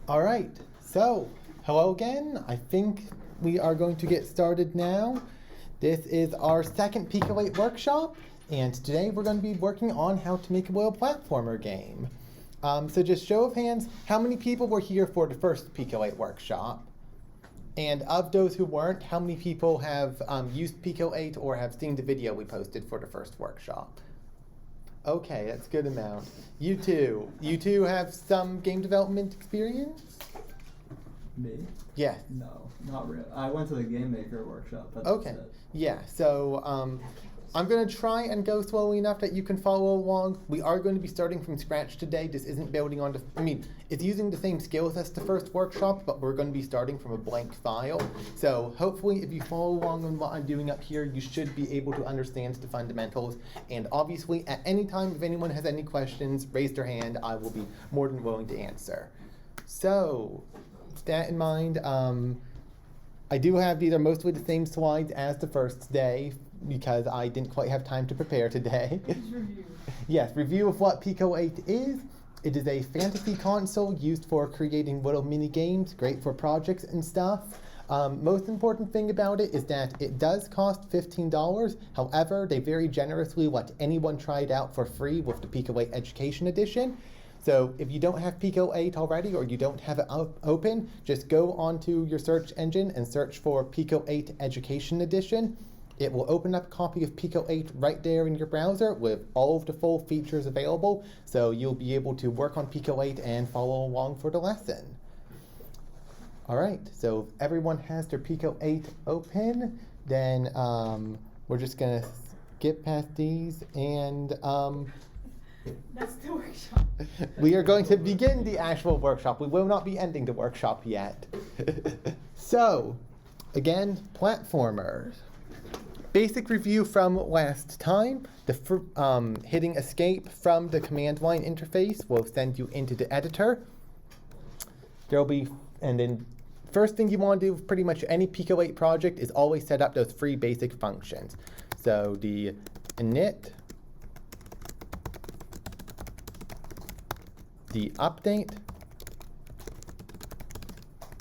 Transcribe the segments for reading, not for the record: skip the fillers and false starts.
All right, so hello again. I think we are going to get started now. This is our second PICO-8 workshop, and today we're going to be working on how to make a little platformer game. So just show of hands, how many people were here for the first PICO-8 workshop? And of those who weren't, how many people have used PICO-8 or have seen the video we posted for the first workshop? Okay, that's a good amount. You two have some game development experience? Me? Yeah. No, not really. I went to the Game Maker workshop. But Okay. That's it. Yeah, so I'm going to try and go slowly enough that you can follow along. We are going to be starting from scratch today. This isn't building on, it's using the same skills as the first workshop, but we're going to be starting from a blank file. So hopefully if you follow along on what I'm doing up here, you should be able to understand the fundamentals. And obviously at any time, if anyone has any questions, raise their hand. I will be more than willing to answer. So with that in mind, I do have these are mostly the same slides as the first day because I didn't quite have time to prepare today. Review. Yes, review of what PICO-8 is. It is a fantasy console used for creating little mini games, great for projects and stuff. Most important thing about it is that it does cost $15. However, they very generously let anyone try it out for free with the PICO-8 Education Edition. So if you don't have PICO-8 already or you don't have it open, just go onto your search engine and search for PICO-8 Education Edition. It will open up a copy of PICO-8 right there in your browser with all of the full features available. So you'll be able to work on PICO-8 and follow along for the lesson. All right, so if everyone has their PICO-8 open, then we're just gonna skip past these and That's the workshop. we are going to begin the actual workshop. We will not be ending the workshop yet. So, again, platformers. Basic review from last time. Hitting escape from the command line interface will send you into the editor. And then first thing you want to do with pretty much any PICO-8 project is always set up those free basic functions. So the init, the update,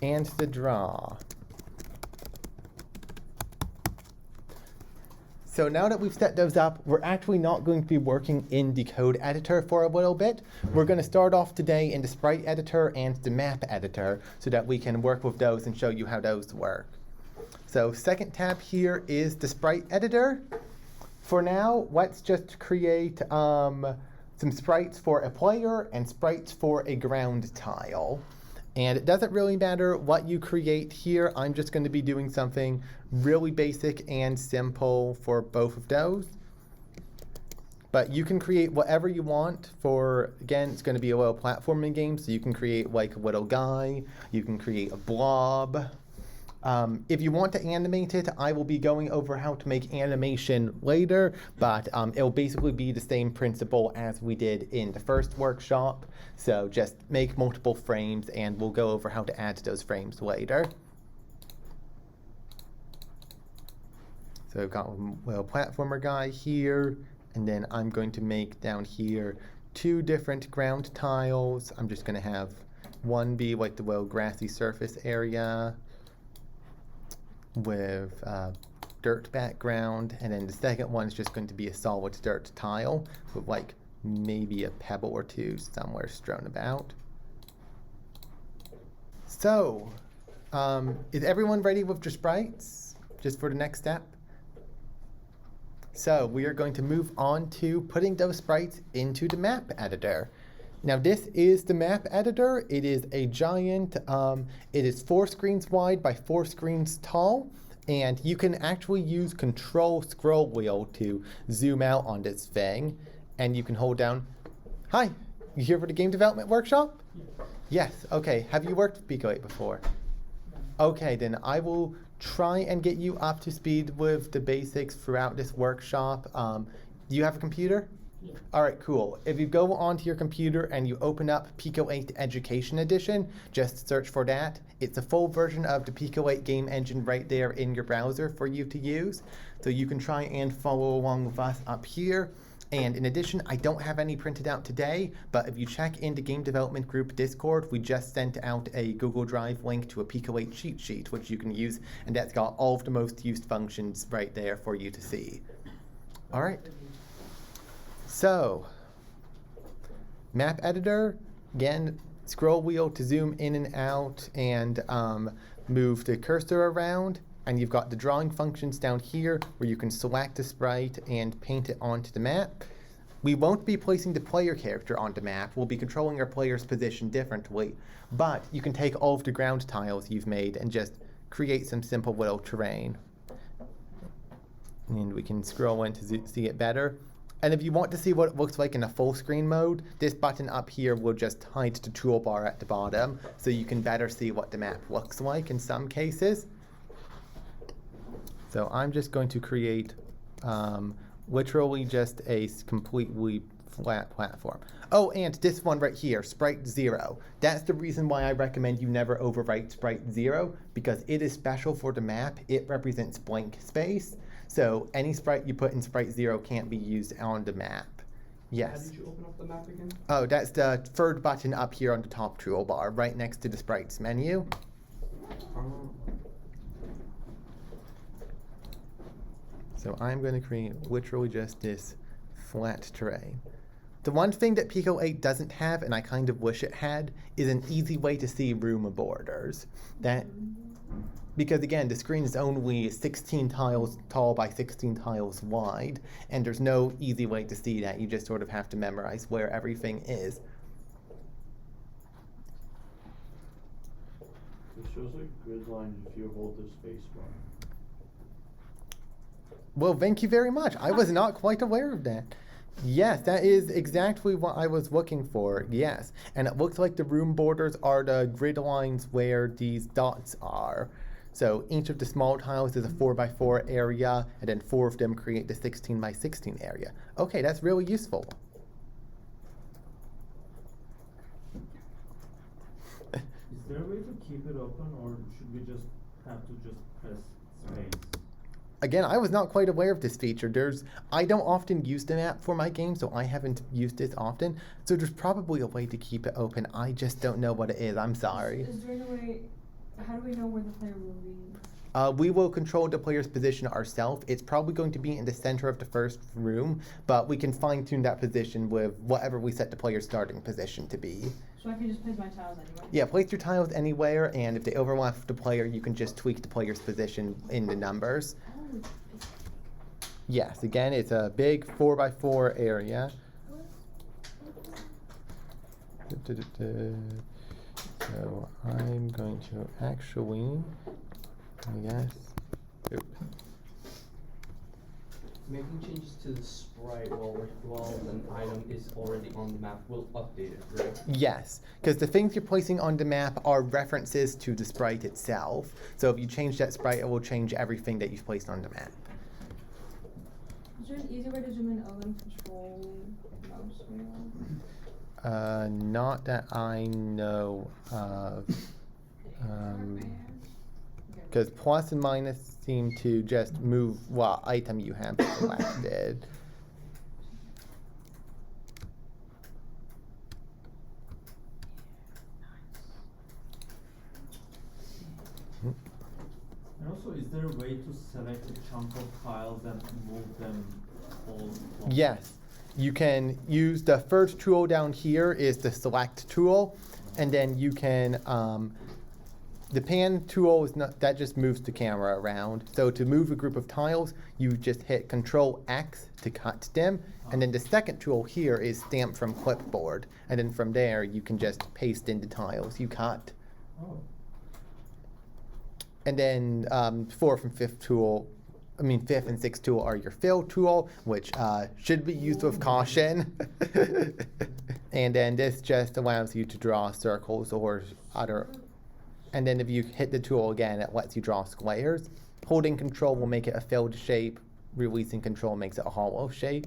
and the draw. So now that we've set those up, we're actually not going to be working in the code editor for a little bit. We're going to start off today in the sprite editor and the map editor so that we can work with those and show you how those work. So second tab here is the sprite editor. For now, let's just create some sprites for a player and sprites for a ground tile. And it doesn't really matter what you create here. I'm just going to be doing something really basic and simple for both of those. But you can create whatever you want for, again, it's going to be a little platforming game, so you can create like a little guy, you can create a blob. If you want to animate it, I will be going over how to make animation later, but it'll basically be the same principle as we did in the first workshop. So just make multiple frames and we'll go over how to add those frames later. So we've got a little platformer guy here, and then I'm going to make down here 2 different ground tiles. I'm just going to have one be like the little grassy surface area with dirt background, and then the second one is just going to be a solid dirt tile with like maybe a pebble or two somewhere strewn about. So, is everyone ready with your sprites just for the next step? So we are going to move on to putting those sprites into the map editor. Now this is the map editor. It is a giant, it is 4 screens wide by 4 screens tall, and you can actually use Control scroll wheel to zoom out on this thing, and you can hold down. Hi, you here for the game development workshop? Yes, okay. Have you worked with PICO-8 before? Okay, then I will try and get you up to speed with the basics throughout this workshop. Do you have a computer? Yeah. All right, cool. If you go onto your computer and you open up PICO-8 Education Edition, just search for that. It's a full version of the PICO-8 game engine right there in your browser for you to use. So you can try and follow along with us up here. And in addition, I don't have any printed out today, but if you check into Game Development Group Discord, we just sent out a Google Drive link to a PICO-8 cheat sheet, which you can use, and that's got all of the most used functions right there for you to see. All right. So, map editor, again, scroll wheel to zoom in and out and move the cursor around. And you've got the drawing functions down here where you can select a sprite and paint it onto the map. We won't be placing the player character on the map. We'll be controlling our player's position differently. But you can take all of the ground tiles you've made and just create some simple little terrain. And we can scroll in to see it better. And if you want to see what it looks like in a full screen mode, this button up here will just hide the toolbar at the bottom, so you can better see what the map looks like in some cases. So I'm just going to create literally just a completely flat platform. Oh, and this one right here, Sprite 0. That's the reason why I recommend you never overwrite Sprite 0, because it is special for the map. It represents blank space. So any sprite you put in Sprite 0 can't be used on the map. Yes. How did you open up the map again? Oh, that's the third button up here on the top toolbar, right next to the sprites menu. So I'm going to create literally just this flat terrain. The one thing that PICO-8 doesn't have, and I kind of wish it had, is an easy way to see room borders. Because again, the screen is only 16 tiles tall by 16 tiles wide, and there's no easy way to see that. You just sort of have to memorize where everything is. It shows a grid line if you hold the space bar. Well, thank you very much. I was not quite aware of that. Yes, that is exactly what I was looking for, yes. And it looks like the room borders are the grid lines where these dots are. So each of the small tiles is a 4x4 area, and then 4 of them create the 16x16 area. Okay, that's really useful. Is there a way to keep it open, or should we just have to just press space? Again, I was not quite aware of this feature. I don't often use the map for my game, so I haven't used this often. So there's probably a way to keep it open. I just don't know what it is. I'm sorry. Is there any way, how do we know where the player will be? We will control the player's position ourselves. It's probably going to be in the center of the first room, but we can fine-tune that position with whatever we set the player's starting position to be. So I can just place my tiles anywhere? Yeah, place your tiles anywhere, and if they overlap with the player, you can just tweak the player's position in the numbers. Oh, Yes, again, it's a big 4x4 area. So I'm going to actually, I guess, oops. Making changes to the sprite while an item is already on the map will update it, right? Yes, because the things you're placing on the map are references to the sprite itself. So if you change that sprite, it will change everything that you've placed on the map. Is there an easy way to zoom in out and control mouse wheel? Not that I know of. Because plus and minus seem to just move what item you have selected. And also, is there a way to select a chunk of tiles and move them all? Yes, you can use the first tool down here is the select tool, and then you can, the pan tool is not, that just moves the camera around. So to move a group of tiles, you just hit Control X to cut them, and then the second tool here is stamp from clipboard, and then from there you can just paste in the tiles you cut. Oh. And then fourth and sixth tool are your fill tool, which should be used with caution. And then this just allows you to draw circles or other. And then if you hit the tool again, it lets you draw squares. Holding control will make it a filled shape. Releasing control makes it a hollow shape.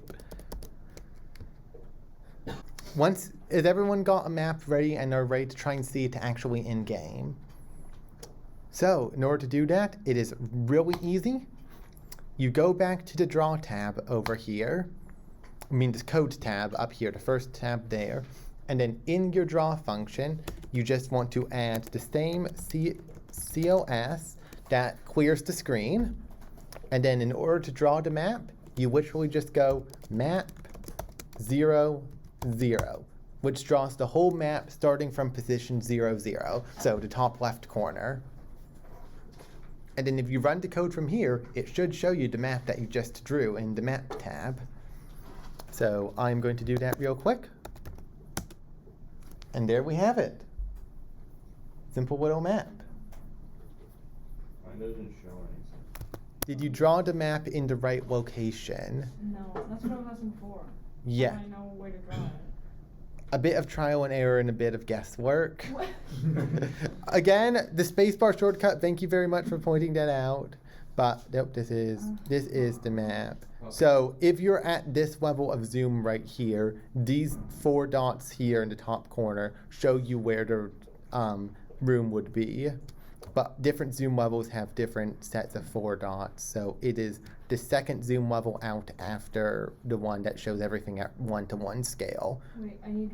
Has everyone got a map ready and are ready to try and see it actually in game? So, in order to do that, it is really easy. You go back to the Draw tab over here, the code tab up here, the first tab there. And then in your draw function, you just want to add the same CLS that clears the screen. And then in order to draw the map, you literally just go map 0, 0, which draws the whole map starting from position 0, 0, so the top left corner. And then if you run the code from here, it should show you the map that you just drew in the map tab. So I'm going to do that real quick. And there we have it. Simple little map. Mine doesn't show anything. Did you draw the map in the right location? No, that's what I was asking for. Yeah. I know where to draw it. A bit of trial and error and a bit of guesswork. What? Again, the spacebar shortcut, thank you very much for pointing that out. But nope, this is the map. Okay. So if you're at this level of zoom right here, these 4 dots here in the top corner show you where the room would be. But different zoom levels have different sets of 4 dots. So it is the second zoom level out after the one that shows everything at 1-to-1 scale. Wait, I need.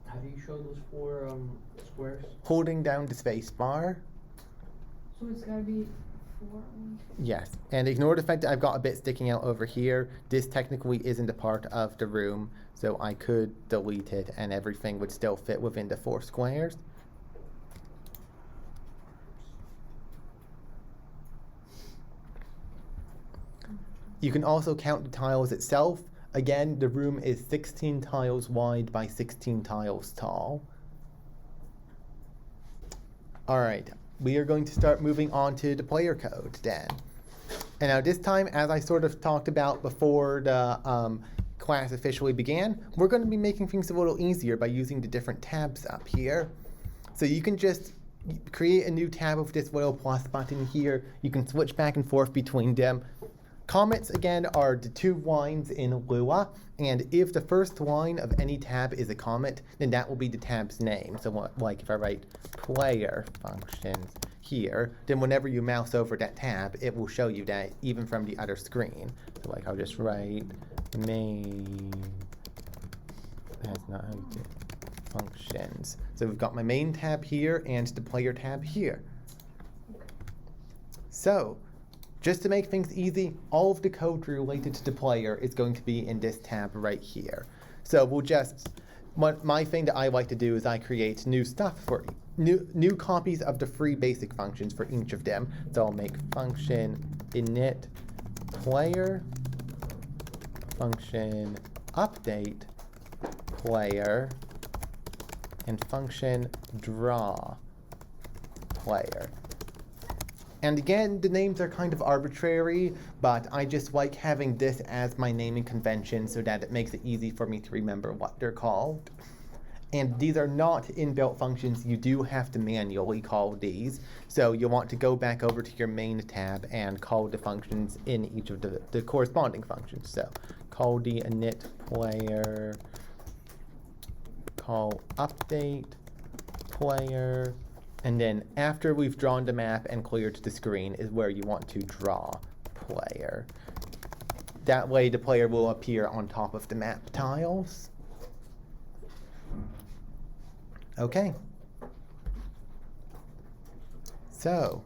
How do you show those 4 squares? Holding down the space bar. So it's gotta be 4. Yes, and ignore the fact that I've got a bit sticking out over here. This technically isn't a part of the room, so I could delete it and everything would still fit within the 4 squares. You can also count the tiles itself. Again, the room is 16 tiles wide by 16 tiles tall. All right, we are going to start moving on to the player code then. And now this time, as I sort of talked about before the class officially began, we're going to be making things a little easier by using the different tabs up here. So you can just create a new tab with this little plus button here. You can switch back and forth between them. Comments, again, are the 2 lines in Lua, and if the first line of any tab is a comment, then that will be the tab's name. So like if I write player functions here, then whenever you mouse over that tab, it will show you that even from the other screen. So like I'll just write main, that's not how you do it, functions. So we've got my main tab here and the player tab here. So, just to make things easy, all of the code related to the player is going to be in this tab right here. So we'll just, my thing that I like to do is I create new stuff for new copies of the free basic functions for each of them. So I'll make function init player, function update player, and function draw player. And again, the names are kind of arbitrary, but I just like having this as my naming convention so that it makes it easy for me to remember what they're called. And these are not inbuilt functions. You do have to manually call these. So you'll want to go back over to your main tab and call the functions in each of the corresponding functions. So call the init player, call update player, and then after we've drawn the map and cleared the screen is where you want to draw player. That way the player will appear on top of the map tiles. Okay. So,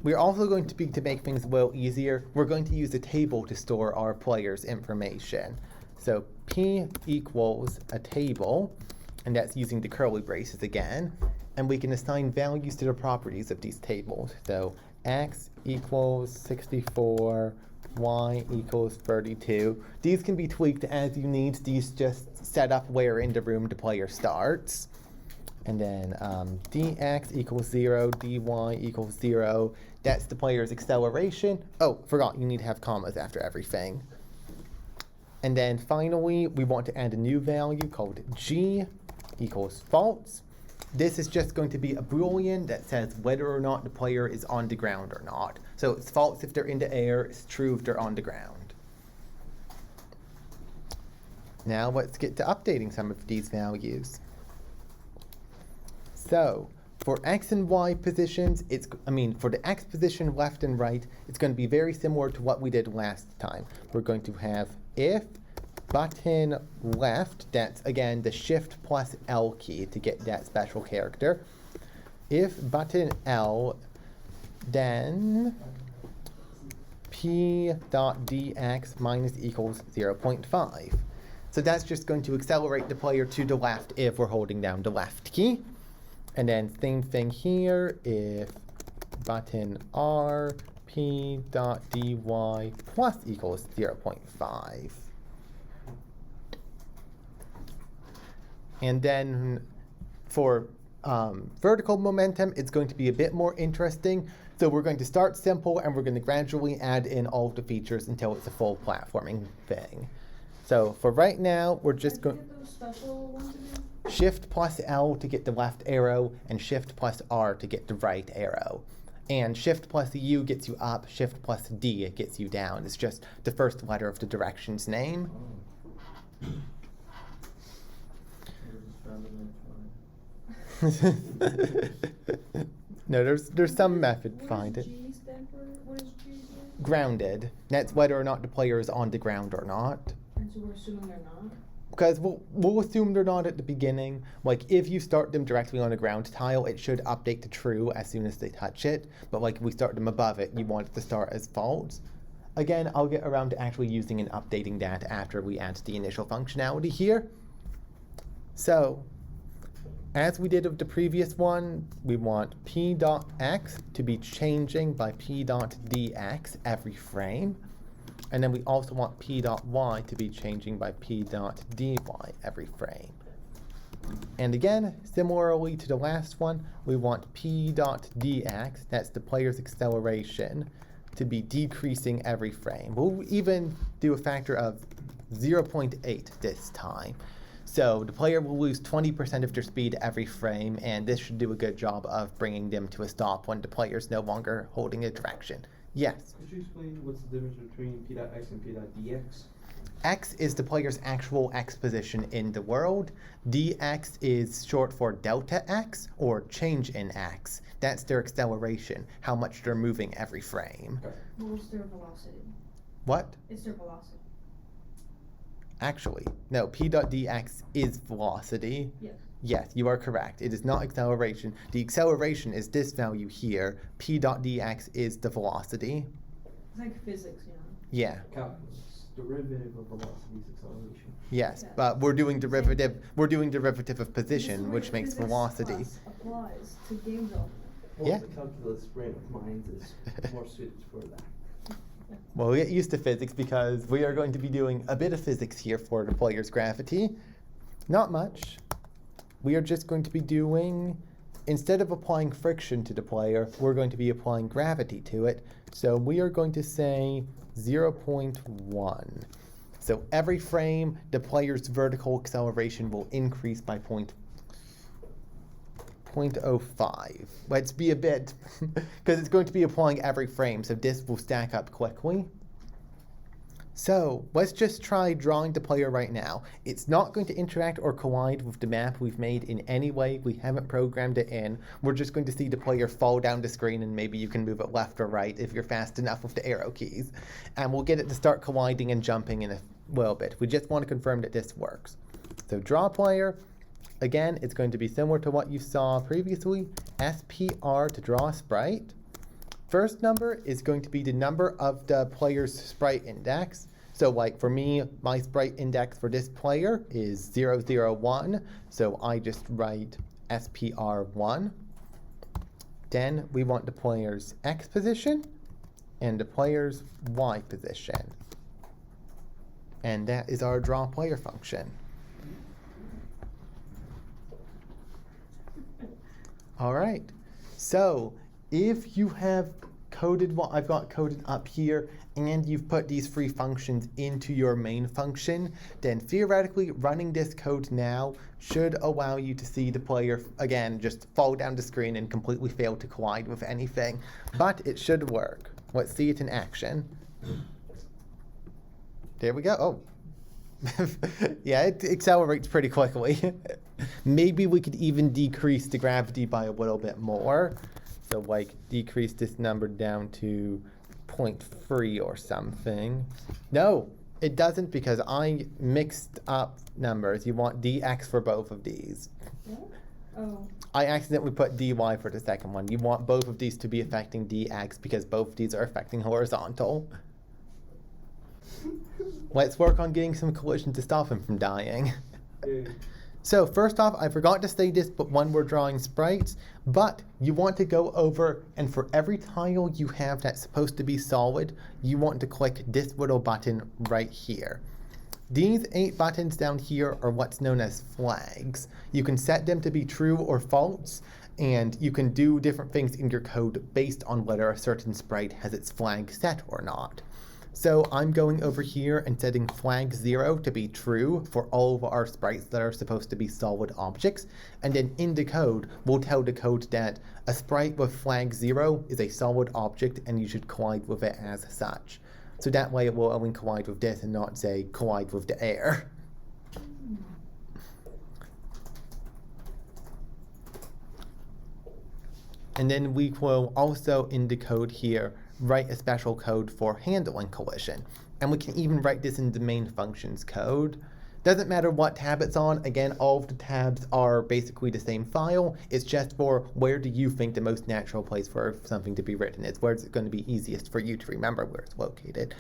we're also going to make things a little easier. We're going to use a table to store our player's information. So P equals a table, and that's using the curly braces again. And we can assign values to the properties of these tables. So x equals 64, y equals 32. These can be tweaked as you need. These just set up where in the room the player starts. And then dx equals 0, dy equals 0. That's the player's acceleration. Oh, forgot, you need to have commas after everything. And then finally, we want to add a new value called g equals false. This is just going to be a Boolean that says whether or not the player is on the ground or not. So it's false if they're in the air, it's true if they're on the ground. Now let's get to updating some of these values. So For X and Y positions, for the X position left and right, it's going to be very similar to what we did last time. We're going to have if button left, that's again the shift plus L key to get that special character. If button L, then p.dx minus equals 0.5. So that's just going to accelerate the player to the left if we're holding down the left key. And then same thing here, if button R, p.dy plus equals 0.5. And then for vertical momentum, it's going to be a bit more interesting. So we're going to start simple and we're going to gradually add in all of the features until it's a full platforming thing. So for right now, we're just going those special ones again? Shift plus L to get the left arrow and Shift plus R to get the right arrow. And Shift plus U gets you up, Shift plus D gets you down. It's just the first letter of the direction's name. No, there's some method behind it. What does G stand for? What is G stand? Grounded. That's whether or not the player is on the ground or not. And so we're assuming they're not? Because we'll assume they're not at the beginning. Like if you start them directly on a ground tile, it should update to true as soon as they touch it. But like if we start them above it, you want it to start as false. Again, I'll get around to actually using and updating that after we add the initial functionality here. So, as we did with the previous one, we want p.x to be changing by p.dx every frame. And then we also want p.y to be changing by p.dy every frame. And again, similarly to the last one, we want p.dx, that's the player's acceleration, to be decreasing every frame. We'll even do a factor of 0.8 this time. So the player will lose 20% of their speed every frame, and this should do a good job of bringing them to a stop when the player's no longer holding a direction. Yes? Could you explain what's the difference between p.x and p.dx? X is the player's actual X position in the world. dx is short for delta X, or change in X. That's their acceleration, how much they're moving every frame. Okay. What was their velocity? What? It's their velocity. Actually, no, p.dx is velocity. Yes. Yes, you are correct. It is not acceleration. The acceleration is this value here. P.dx is the velocity. It's like physics, you know? Yeah. Calculus. Derivative of velocity is acceleration. Yes, Yeah. but we're doing derivative of position, This is which where makes physics velocity. class applies to game development. Well, Yeah. the calculus brain of mine is more suited for that. Well, we get used to physics because we are going to be doing a bit of physics here for the player's gravity. Not much. We are just going to be doing, instead of applying friction to the player, we're going to be applying gravity to it. So we are going to say 0.1. So every frame, the player's vertical acceleration will increase by 0.05. Let's be a bit, because it's going to be applying every frame, so this will stack up quickly. So let's just try drawing the player right now. It's not going to interact or collide with the map we've made in any way. We haven't programmed it in. We're just going to see the player fall down the screen, and maybe you can move it left or right if you're fast enough with the arrow keys. And we'll get it to start colliding and jumping in a little bit. We just want to confirm that this works. So draw player. Again, it's going to be similar to what you saw previously. SPR to draw a sprite. First number is going to be the number of the player's sprite index. So like for me, my sprite index for this player is 001. So I just write SPR1. Then we want the player's X position and the player's Y position. And that is our draw player function. All right, so if you have coded what I've got coded up here and you've put these free functions into your main function, then theoretically running this code now should allow you to see the player, again, just fall down the screen and completely fail to collide with anything. But it should work. Let's see it in action. There we go. Oh, Yeah, it accelerates pretty quickly. Maybe we could even decrease the gravity by a little bit more. So like decrease this number down to 0.3 or something. No, it doesn't because I mixed up numbers. You want dx for both of these. What? Oh. I accidentally put dy for the second one. You want both of these to be affecting dx because both of these are affecting horizontal. Let's work on getting some collision to stop him from dying. So first off, I forgot to say this, but when we're drawing sprites, but you want to go over and for every tile you have that's supposed to be solid, you want to click this little button right here. These 8 buttons down here are what's known as flags. You can set them to be true or false, and you can do different things in your code based on whether a certain sprite has its flag set or not. So I'm going over here and setting flag 0 to be true for all of our sprites that are supposed to be solid objects. And then in the code, we'll tell the code that a sprite with flag 0 is a solid object and you should collide with it as such. So that way it will only collide with this and not say collide with the air. And then we will also in the code here write a special code for handling collision. And we can even write this in the main functions code. Doesn't matter what tab it's on. Again, all of the tabs are basically the same file. It's just for where do you think the most natural place for something to be written is. Where is it going to be easiest for you to remember where it's located.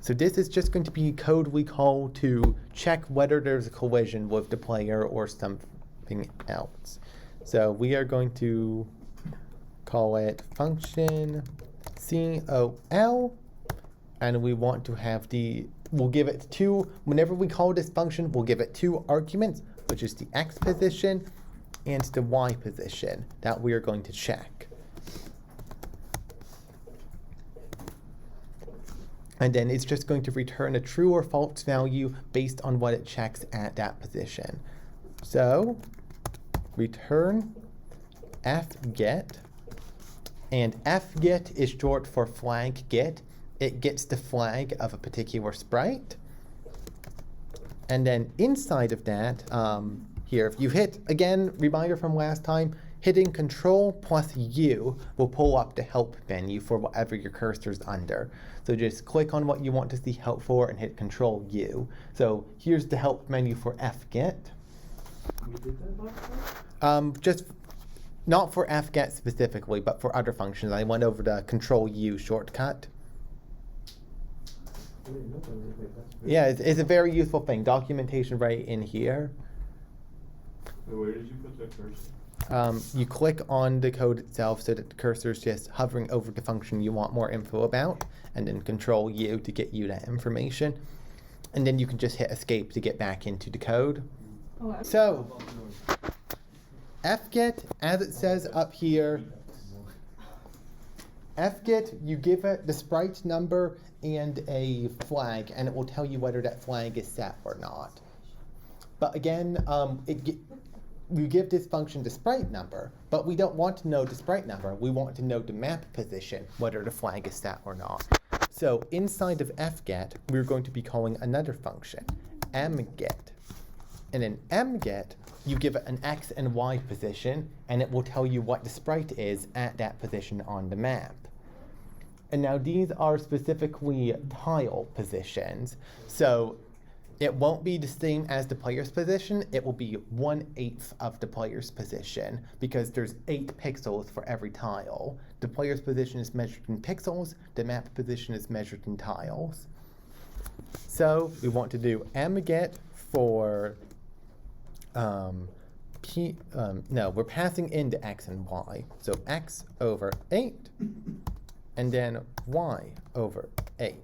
So this is just going to be code we call to check whether there's a collision with the player or something else. So we are going to call it function COL, and we want to have we'll give it whenever we call this function, we'll give it 2 arguments, which is the X position and the Y position that we are going to check. And then it's just going to return a true or false value based on what it checks at that position. So return fget, and fget is short for flag get. It gets the flag of a particular sprite. And then inside of that, here, if you hit, again, reminder from last time, hitting Control plus U will pull up the help menu for whatever your cursor's under. So just click on what you want to see help for and hit Control U. So here's the help menu for fget. We did that last time? Just not for fget specifically, but for other functions. I went over the Control U shortcut. Yeah, it's a very useful thing. Documentation right in here. Where did you put the cursor? You click on the code itself so that the cursor is just hovering over the function you want more info about, and then Control U to get you that information. And then you can just hit Escape to get back into the code. Oh, So, fget, as it says up here, fget, you give it the sprite number and a flag, and it will tell you whether that flag is set or not. But again, we give this function the sprite number, but we don't want to know the sprite number. We want to know the map position, whether the flag is set or not. So inside of fget, we're going to be calling another function, mget. And in mget, you give it an x and y position, and it will tell you what the sprite is at that position on the map. And now these are specifically tile positions. So it won't be the same as the player's position. It will be 1/8 of the player's position because there's 8 pixels for every tile. The player's position is measured in pixels. The map position is measured in tiles. So we want to do mget for we're passing in the x and y. So x over 8, and then y over 8.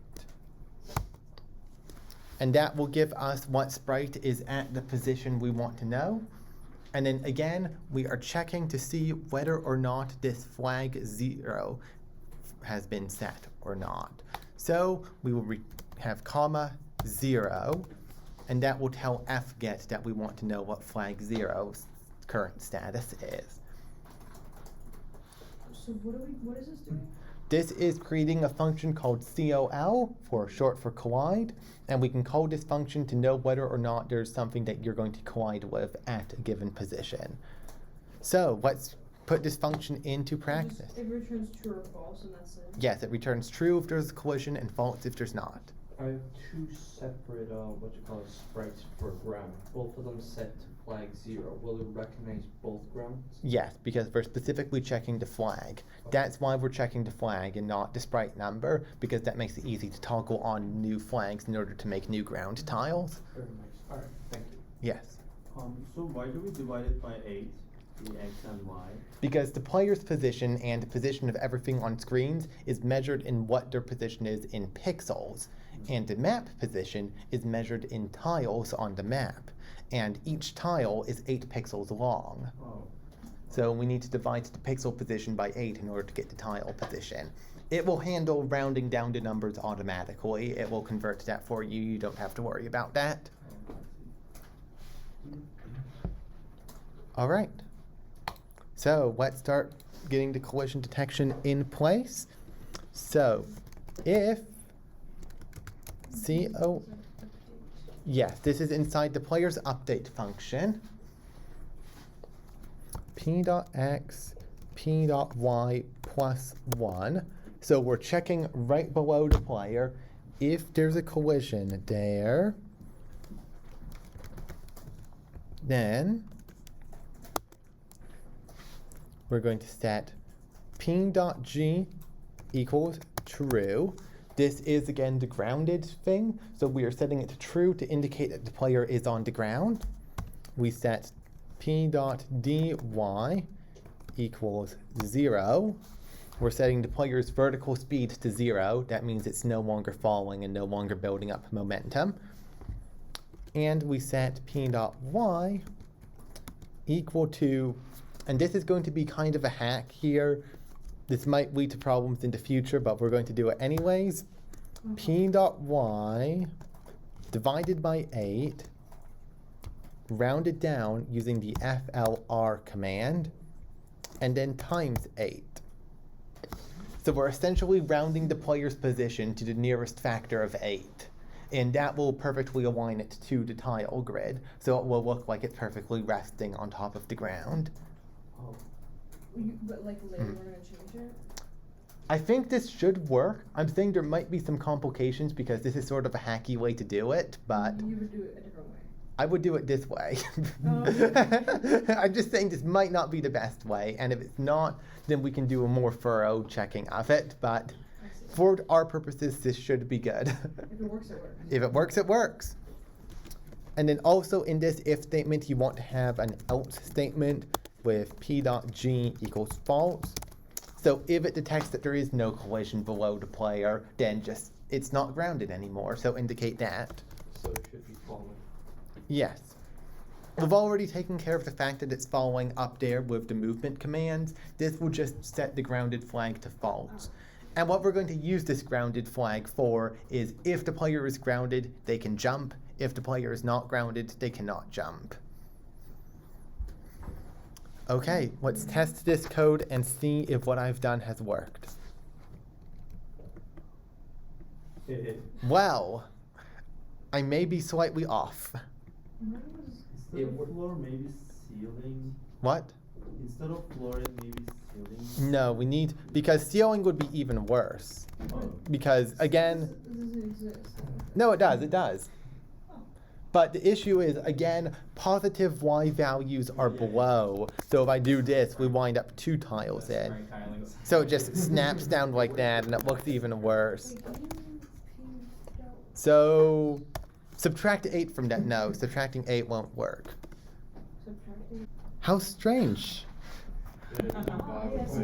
And that will give us what sprite is at the position we want to know. And then again, we are checking to see whether or not this flag 0 has been set or not. So we will have comma 0, and that will tell fget that we want to know what flag 0's current status is. So what is this doing? This is creating a function called COL, for short for collide, and we can call this function to know whether or not there's something that you're going to collide with at a given position. So let's put this function into practice. It returns true or false, and that's it. Yes, it returns true if there's a collision and false if there's not. I have two separate, sprites for ground. Both of them set to flag 0. Will it recognize both grounds? Yes, because we're specifically checking the flag. That's why we're checking the flag and not the sprite number, because that makes it easy to toggle on new flags in order to make new ground tiles. Very nice. Alright, thank you. Yes. So why do we divide it by 8, the x and y? Because the player's position and the position of everything on screens is measured in what their position is in pixels. And the map position is measured in tiles on the map. And each tile is 8 pixels long. Oh. So we need to divide the pixel position by 8 in order to get the tile position. It will handle rounding down the numbers automatically. It will convert that for you. You don't have to worry about that. All right. So let's start getting the collision detection in place. So if yes, this is inside the player's update function. P.x, P.y plus 1. So we're checking right below the player if there's a collision there. Then we're going to set P.g equals true. This is, again, the grounded thing, so we are setting it to true to indicate that the player is on the ground. We set P.dy equals 0. We're setting the player's vertical speed to 0. That means it's no longer falling and no longer building up momentum. And we set P.y equal to, and this is going to be kind of a hack here. This might lead to problems in the future, but we're going to do it anyways. P.y divided by 8, rounded down using the FLR command, and then times 8. So we're essentially rounding the player's position to the nearest factor of 8. And that will perfectly align it to the tile grid, so it will look like it's perfectly resting on top of the ground. Oh. But like later we're gonna change it? I think this should work. I'm saying there might be some complications because this is sort of a hacky way to do it, but You would do it a different way. I would do it this way. Oh. I'm just saying this might not be the best way, and if it's not, then we can do a more thorough checking of it, but I see. for our purposes, this should be good. If it works, it works. If it works, it works. And then also in this if statement, you want to have an else statement with P.g equals false. So if it detects that there is no collision below the player, then just, it's not grounded anymore, so indicate that. So it should be falling. Yes. We've already taken care of the fact that it's following up there with the movement commands. This will just set the grounded flag to false. And what we're going to use this grounded flag for is if the player is grounded, they can jump. If the player is not grounded, they cannot jump. Okay, let's test this code and see if what I've done has worked. Well, I may be slightly off. Instead It of would- floor, maybe ceiling. What? Instead of floor, it maybe ceiling. No, we need, because ceiling would be even worse. Oh. Because again, This doesn't exist. no, it does. Oh. But the issue is, again, positive Y values are below. So if I do this, we wind up 2 tiles in. So it just snaps down like that, and it looks even worse. Wait, can you P.? So subtract 8 from that. No, subtracting 8 won't work. Subtracting. How strange. Yes.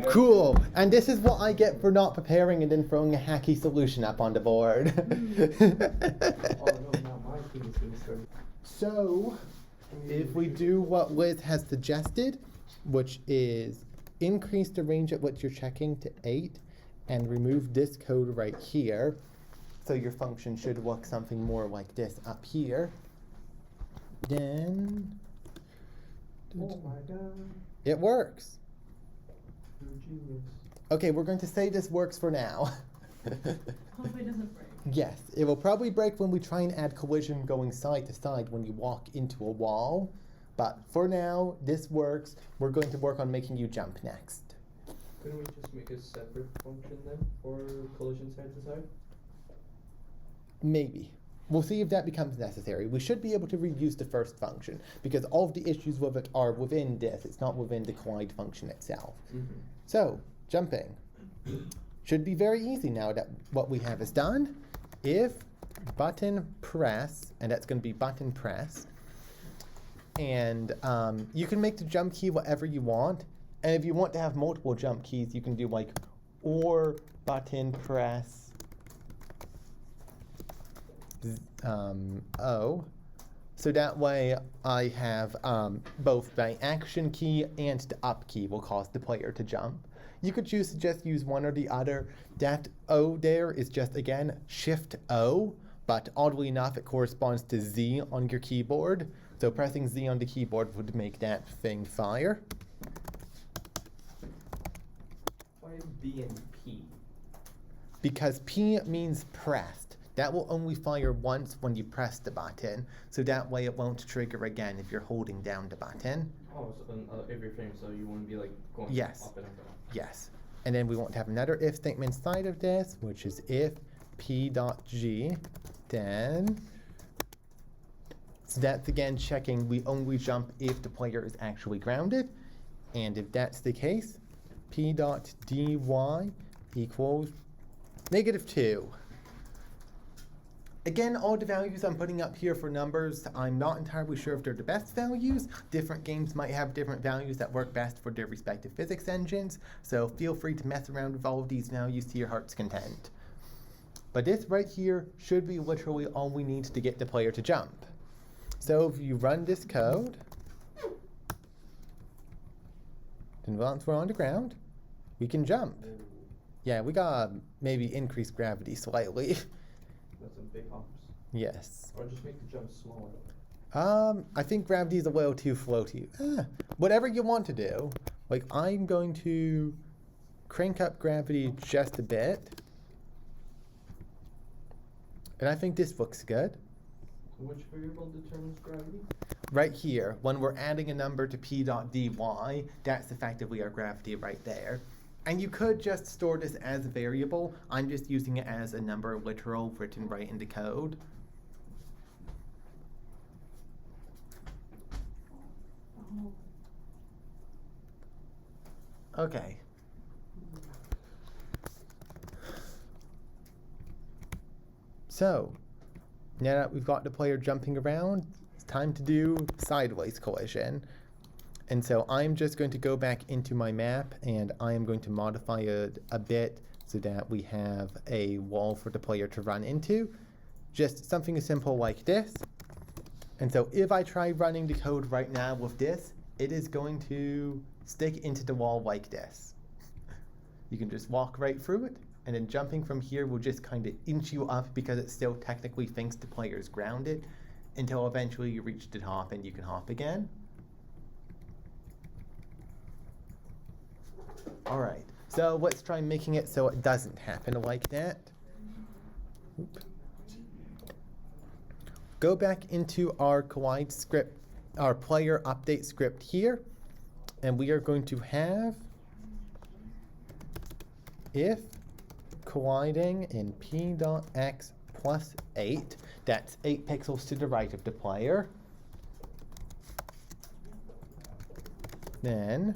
Cool. And this is what I get for not preparing and then throwing a hacky solution up on the board. Oh no, now my thing is gonna start. So, if we do what Liz has suggested, which is increase the range at which you're checking to 8 and remove this code right here, so your function should look something more like this up here, then Oh my god. it works. You're a genius. Okay, we're going to say this works for now. Hopefully it doesn't break. Yes, it will probably break when we try and add collision going side to side when you walk into a wall. But for now, this works. We're going to work on making you jump next. Couldn't we just make a separate function then for collision side to side? Maybe. We'll see if that becomes necessary. We should be able to reuse the first function because all of the issues with it are within this. It's not within the collide function itself. Mm-hmm. So, jumping. Should be very easy now that what we have is done. If button press, and that's going to be button press, and you can make the jump key whatever you want. And if you want to have multiple jump keys, you can do like or button press O. So that way I have both my action key and the up key will cause the player to jump. You could choose to just use one or the other. That O there is just, again, Shift O, but oddly enough, it corresponds to Z on your keyboard. So pressing Z on the keyboard would make that thing fire. Why B and P? Because P means pressed. That will only fire once when you press the button, so that way it won't trigger again if you're holding down the button. Oh, so every frame, so you wouldn't be like going Yes. up and up and up. Yes. And then we want to have another if statement inside of this, which is if P.G, then. So that's again checking we only jump if the player is actually grounded. And if that's the case, P.dy equals -2. Again, all the values I'm putting up here for numbers, I'm not entirely sure if they're the best values. Different games might have different values that work best for their respective physics engines, so feel free to mess around with all of these values to your heart's content. But this right here should be literally all we need to get the player to jump. So if you run this code, then once we're on the ground, we can jump. Yeah, we got maybe increase gravity slightly. That's some big hops. Yes. Or just make the jump smaller. I think gravity is a little too floaty. Whatever you want to do. Like, I'm going to crank up gravity just a bit. And I think this looks good. Which variable determines gravity? Right here, when we're adding a number to P.dy, that's effectively our gravity right there. And you could just store this as a variable. I'm just using it as a number literal written right in the code. Okay. So, now that we've got the player jumping around, it's time to do sideways collision. And so I'm just going to go back into my map and I am going to modify it a bit so that we have a wall for the player to run into. Just something as simple like this. And so if I try running the code right now with this, it is going to stick into the wall like this. You can just walk right through it, and then jumping from here will just kind of inch you up because it still technically thinks the player's grounded until eventually you reach the top and you can hop again. All right, so let's try making it so it doesn't happen like that. Oop. Go back into our collide script, our player update script here, and we are going to have if colliding in p.x plus 8, that's 8 pixels to the right of the player, then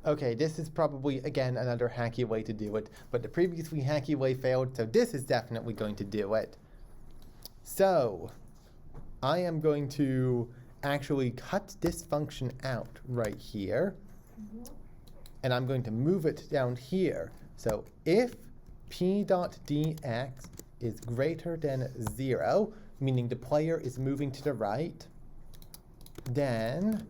Okay, this is probably, again, another hacky way to do it, but the previously hacky way failed, so this is definitely going to do it. So, I am going to actually cut this function out right here, and I'm going to move it down here. So, if p.dx is greater than 0, meaning the player is moving to the right, then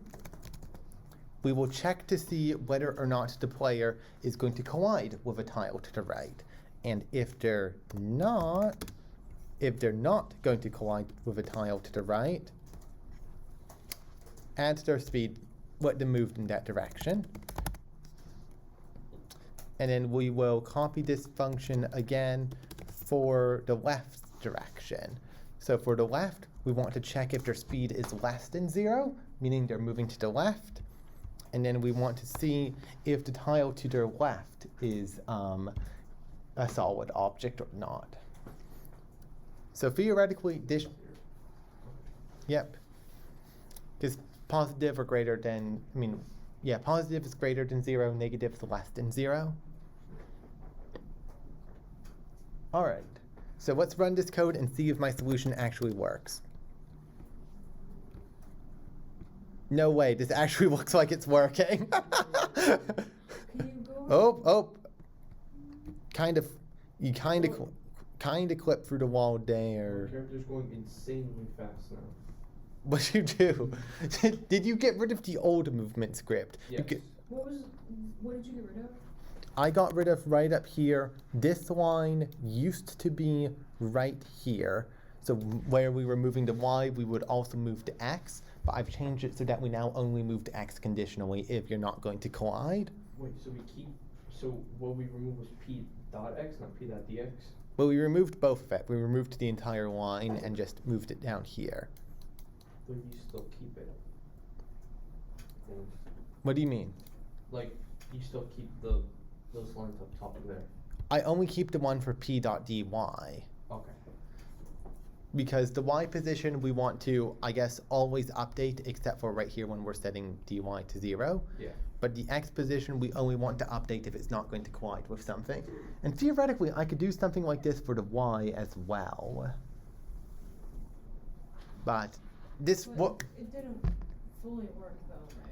we will check to see whether or not the player is going to collide with a tile to the right. And if they're not going to collide with a tile to the right, add their speed, let them move in that direction. And then we will copy this function again for the left direction. So for the left, we want to check if their speed is less than 0, meaning they're moving to the left. And then we want to see if the tile to their left is a solid object or not. So theoretically, this, yep, because positive or greater than, positive is greater than 0, negative is less than 0. All right, so let's run this code and see if my solution actually works. No way, this actually looks like it's working. Can you go? You kind of clip through the wall Our there. character's going insanely fast now. What'd you do? Did you get rid of the old movement script? Yes. What did you get rid of? I got rid of right up here. This line used to be right here. So where we were moving to Y, we would also move to X. But I've changed it so that we now only move to X conditionally if you're not going to collide. Wait, so what we removed was p dot x, not p dot dx? Well, we removed both of it. We removed the entire line and just moved it down here. But you still keep it. What do you mean? Like, you still keep those lines up top of there. I only keep the one for p.dy. Okay. Because the Y position we want to, I guess, always update except for right here when we're setting dy to 0. Yeah. But the X position we only want to update if it's not going to collide with something. And theoretically, I could do something like this for the Y as well. But this, But it didn't fully work though, right?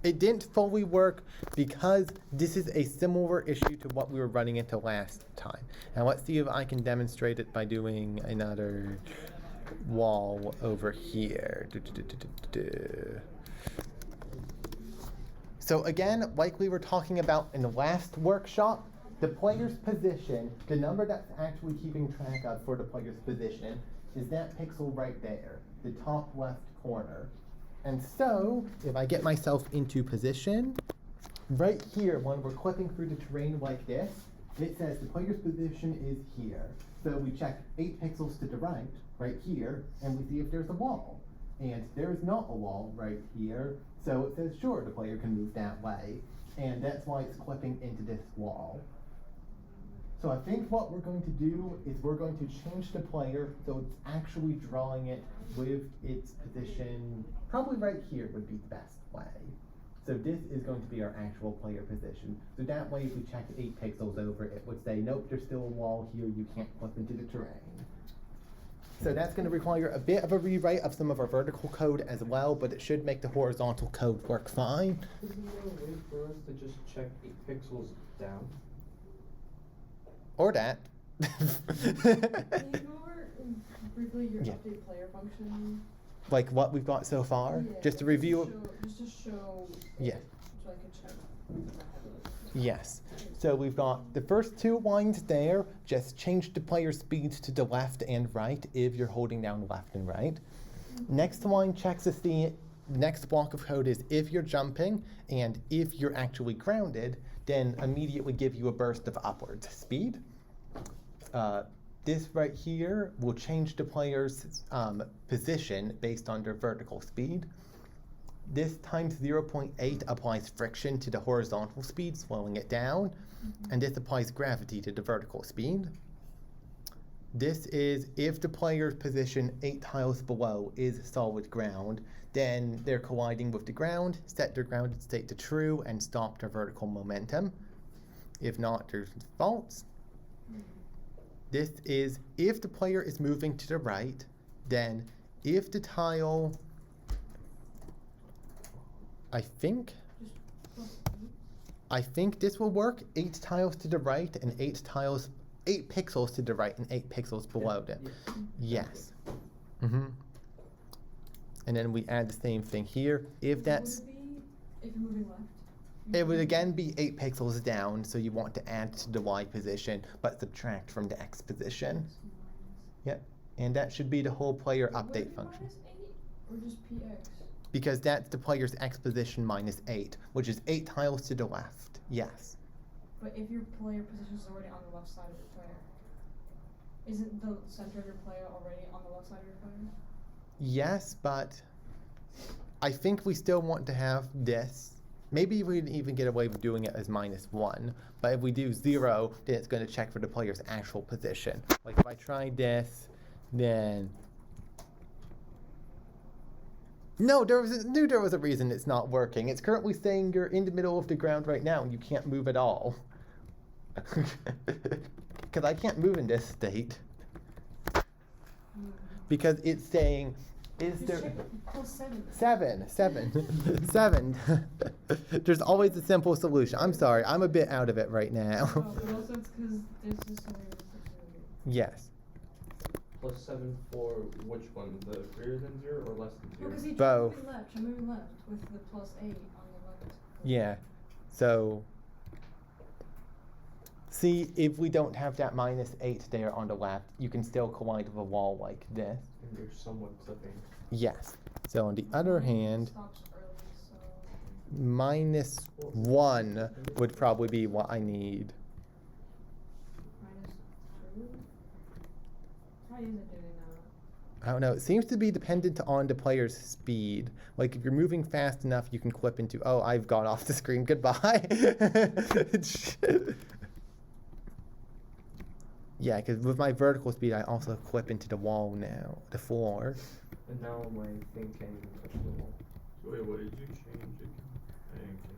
it didn't fully work because this is a similar issue to what we were running into last time. Now let's see if I can demonstrate it by doing another wall over here. So again, like we were talking about in the last workshop, the player's position, the number that's actually keeping track of for the player's position, is that pixel right there, the top left corner. And so, if I get myself into position, right here, when we're clipping through the terrain like this, it says the player's position is here. So we check 8 pixels to the right here, and we see if there's a wall. And there's not a wall right here, so it says sure, the player can move that way. And that's why it's clipping into this wall. So I think what we're going to do is we're going to change the player so it's actually drawing it with its position, probably right here would be the best way. So this is going to be our actual player position. So that way if we check 8 pixels over, it would say, nope, there's still a wall here, you can't clip into the terrain. So that's going to require a bit of a rewrite of some of our vertical code as well, but it should make the horizontal code work fine. Isn't there a way for us to just check 8 pixels down? Or that. Can you go over briefly your Yeah. update player function? Like what we've got so far? Yeah, Just to review. Just to show. Yeah. So I can check. Yes. So we've got the first 2 lines there. Just change the player speed to the left and right if you're holding down left and right. Next line checks if the next block of code is if you're jumping, and if you're actually grounded, then immediately give you a burst of upwards speed. This right here will change the player's position based on their vertical speed. This times 0.8 applies friction to the horizontal speed, slowing it down, and this applies gravity to the vertical speed. This is if the player's position 8 tiles below is solid ground, then they're colliding with the ground, set their grounded state to true, and stop their vertical momentum. If not, there's faults. This is if the player is moving to the right, then if the tile, I think this will work, 8 tiles to the right and 8 pixels to the right and 8 pixels below them. Yes. And then we add the same thing here. If that's, Would it be if you're moving left? It would again be 8 pixels down, so you want to add to the Y position, but subtract from the X position. Yep, and that should be the whole player Would it update be function. -8 or just PX? Because that's the player's X position minus 8, which is 8 tiles to the left. Yes. But if your player position is already on the left side of your player, isn't the center of your player already on the left side of your player? Yes, but I think we still want to have this. Maybe we'd even get away with doing it as -1, but if we do 0, then it's going to check for the player's actual position. Like if I tried this, then... No, there was a reason it's not working. It's currently saying you're in the middle of the ground right now and you can't move at all. Because I can't move in this state. Because it's saying, is Just there... check +7. 7. There's always a simple solution. I'm sorry, I'm a bit out of it right now. Oh, but also it's because this is so many restrictions. Yes. +7 for which one? The greater than 0 or less than 0? No, because he Both. tried moving left. You're moving left with the +8 on the left. Yeah. So, see, if we don't have that -8 there on the left, you can still collide with a wall like this. And you're somewhat clipping. Yes. So on the other hand, Stops early, so -1 would probably be what I need. -2. Why is it doing that? I don't know. It seems to be dependent on the player's speed. Like if you're moving fast enough, you can clip into. Oh, I've gone off the screen. Goodbye. Yeah, because with my vertical speed, I also clip into the wall now, the floor. And now my thing can't even touch the wall. So wait, what did you change again? I didn't get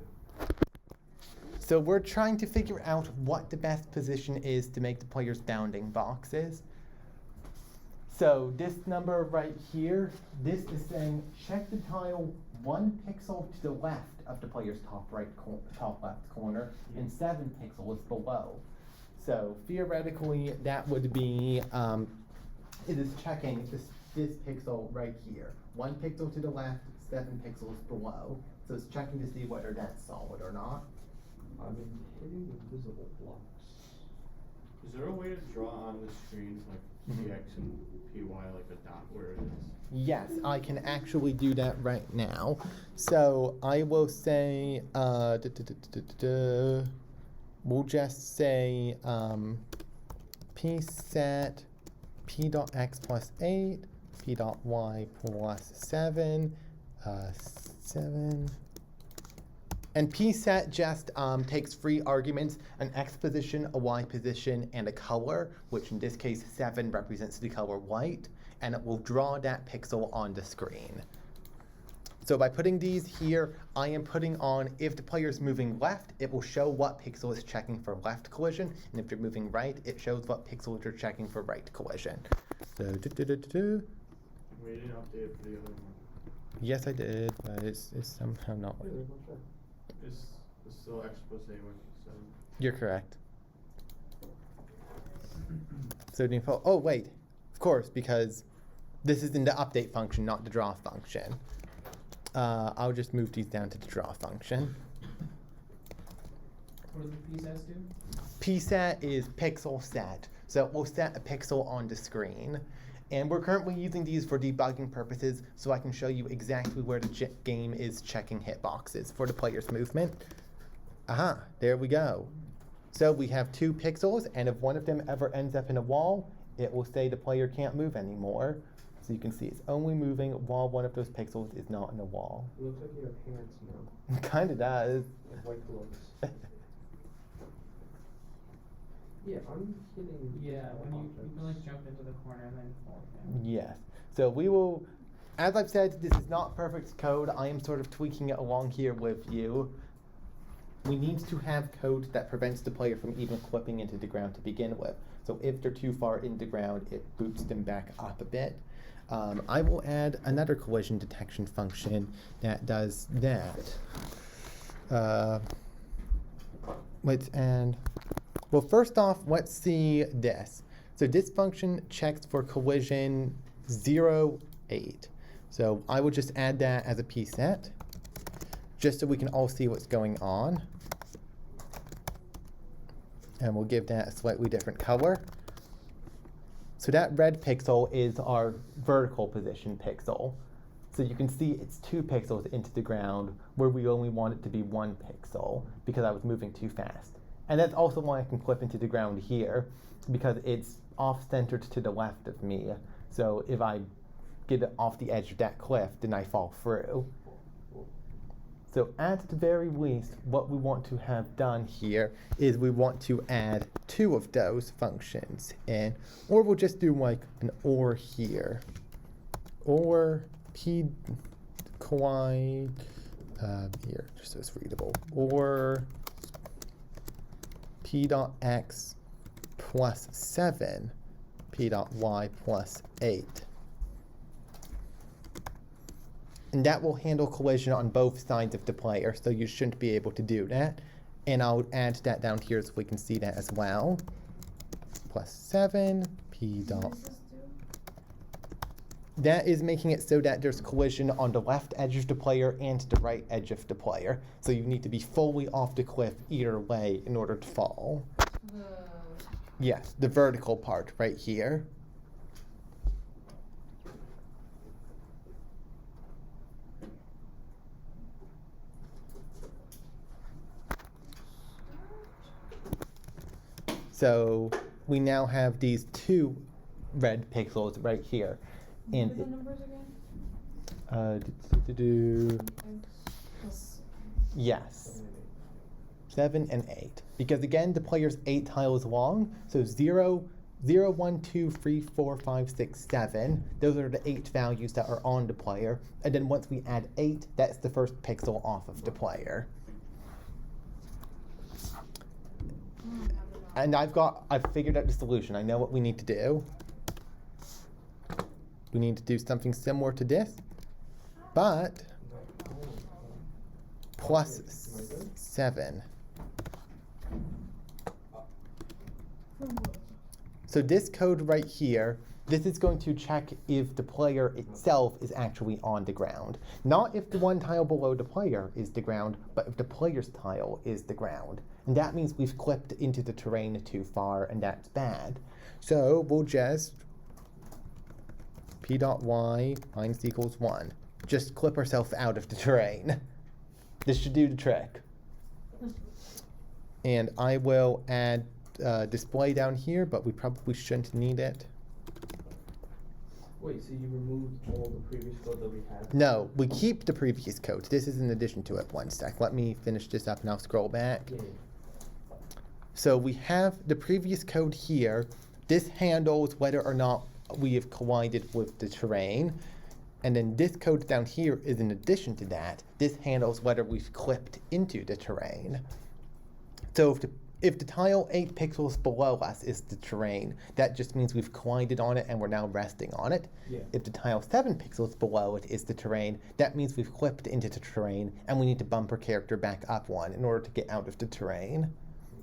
it. So we're trying to figure out what the best position is to make the player's bounding boxes. So this number right here, this is saying check the tile 1 pixel to the left of the player's top left corner, and 7 pixels below. So theoretically, that would be it is checking this pixel right here, 1 pixel to the left, 7 pixels below. So it's checking to see whether that's solid or not. I've been hitting invisible blocks. Is there a way to draw on the screen like PX and PY like a dot where it is? Yes, I can actually do that right now. So I will say, we'll just say p set p.x plus 8, p.y plus 7, 7. And pset just takes 3 arguments, an x position, a y position, and a color, which in this case 7 represents the color white, and it will draw that pixel on the screen. So by putting these here, I am putting on, if the player is moving left, it will show what pixel is checking for left collision, and if they're moving right, it shows what pixel they're checking for right collision. So, We didn't update it for the other one. yes I did, but it's somehow not Wait, working. where's my check? It's still X plus A, what you said. You're correct. So default, oh wait, of course, because this is in the update function, not the draw function. I'll just move these down to the draw function. What do the PSATs do? PSAT is pixel set, so it will set a pixel on the screen. And we're currently using these for debugging purposes, so I can show you exactly where the game is checking hitboxes for the player's movement. Aha, there we go. So we have 2 pixels, and if one of them ever ends up in a wall, it will say the player can't move anymore. So you can see it's only moving while one of those pixels is not in a wall. It looks like you have hands now. It kinda does. Like white gloves. Yeah, I'm hitting. Yeah, when you can like jump into the corner and then fall down. Yes. So we will, as I've said, this is not perfect code. I am sort of tweaking it along here with you. We need to have code that prevents the player from even clipping into the ground to begin with. So if they're too far in the ground, it boots them back up a bit. I will add another collision detection function that does that. Well, first off, let's see this. So this function checks for collision 0, 8. So I will just add that as a pset. just so we can all see what's going on. And we'll give that a slightly different color. So that red pixel is our vertical position pixel. So you can see it's 2 pixels into the ground where we only want it to be 1 pixel because I was moving too fast. And that's also why I can clip into the ground here, because it's off-centered to the left of me. So if I get it off the edge of that cliff, then I fall through. So at the very least, what we want to have done here is we want to add 2 of those functions in, or we'll just do like an or here. Or PICO-8, here, just so it's readable, or P.x plus 7, P.y plus 8. And that will handle collision on both sides of the player, so you shouldn't be able to do that. And I'll add that down here so we can see that as well. Plus 7, P dot. What does this do? That is making it so that there's collision on the left edge of the player and the right edge of the player. So you need to be fully off the cliff either way in order to fall. The Yes, the vertical part right here. So we now have these 2 red pixels right here. what And are the it- numbers again? X plus yes, 7 and 8. Because again, the player's 8 tiles long, so 0, 0, 1, 2, 3, 4, 5, 6, 7. Those are the 8 values that are on the player. And then once we add 8, that's the first pixel off of the player. And I've figured out the solution. I know what we need to do. We need to do something similar to this, but plus 7. So this code right here, this is going to check if the player itself is actually on the ground. Not if the one tile below the player is the ground, but if the player's tile is the ground. And that means we've clipped into the terrain too far, and that's bad. So we'll just P.y minus equals 1. Just clip ourselves out of the terrain. This should do the trick. And I will add display down here, but we probably shouldn't need it. Wait, so you removed all the previous code that we had? No, we keep the previous code. This is in addition to it. 1 sec. Let me finish this up and I'll scroll back. Yeah. So we have the previous code here. This handles whether or not we have collided with the terrain. And then this code down here is in addition to that. This handles whether we've clipped into the terrain. So if the tile 8 pixels below us is the terrain, that just means we've collided on it and we're now resting on it. Yeah. If the tile 7 pixels below it is the terrain, that means we've clipped into the terrain and we need to bump our character back up 1 in order to get out of the terrain.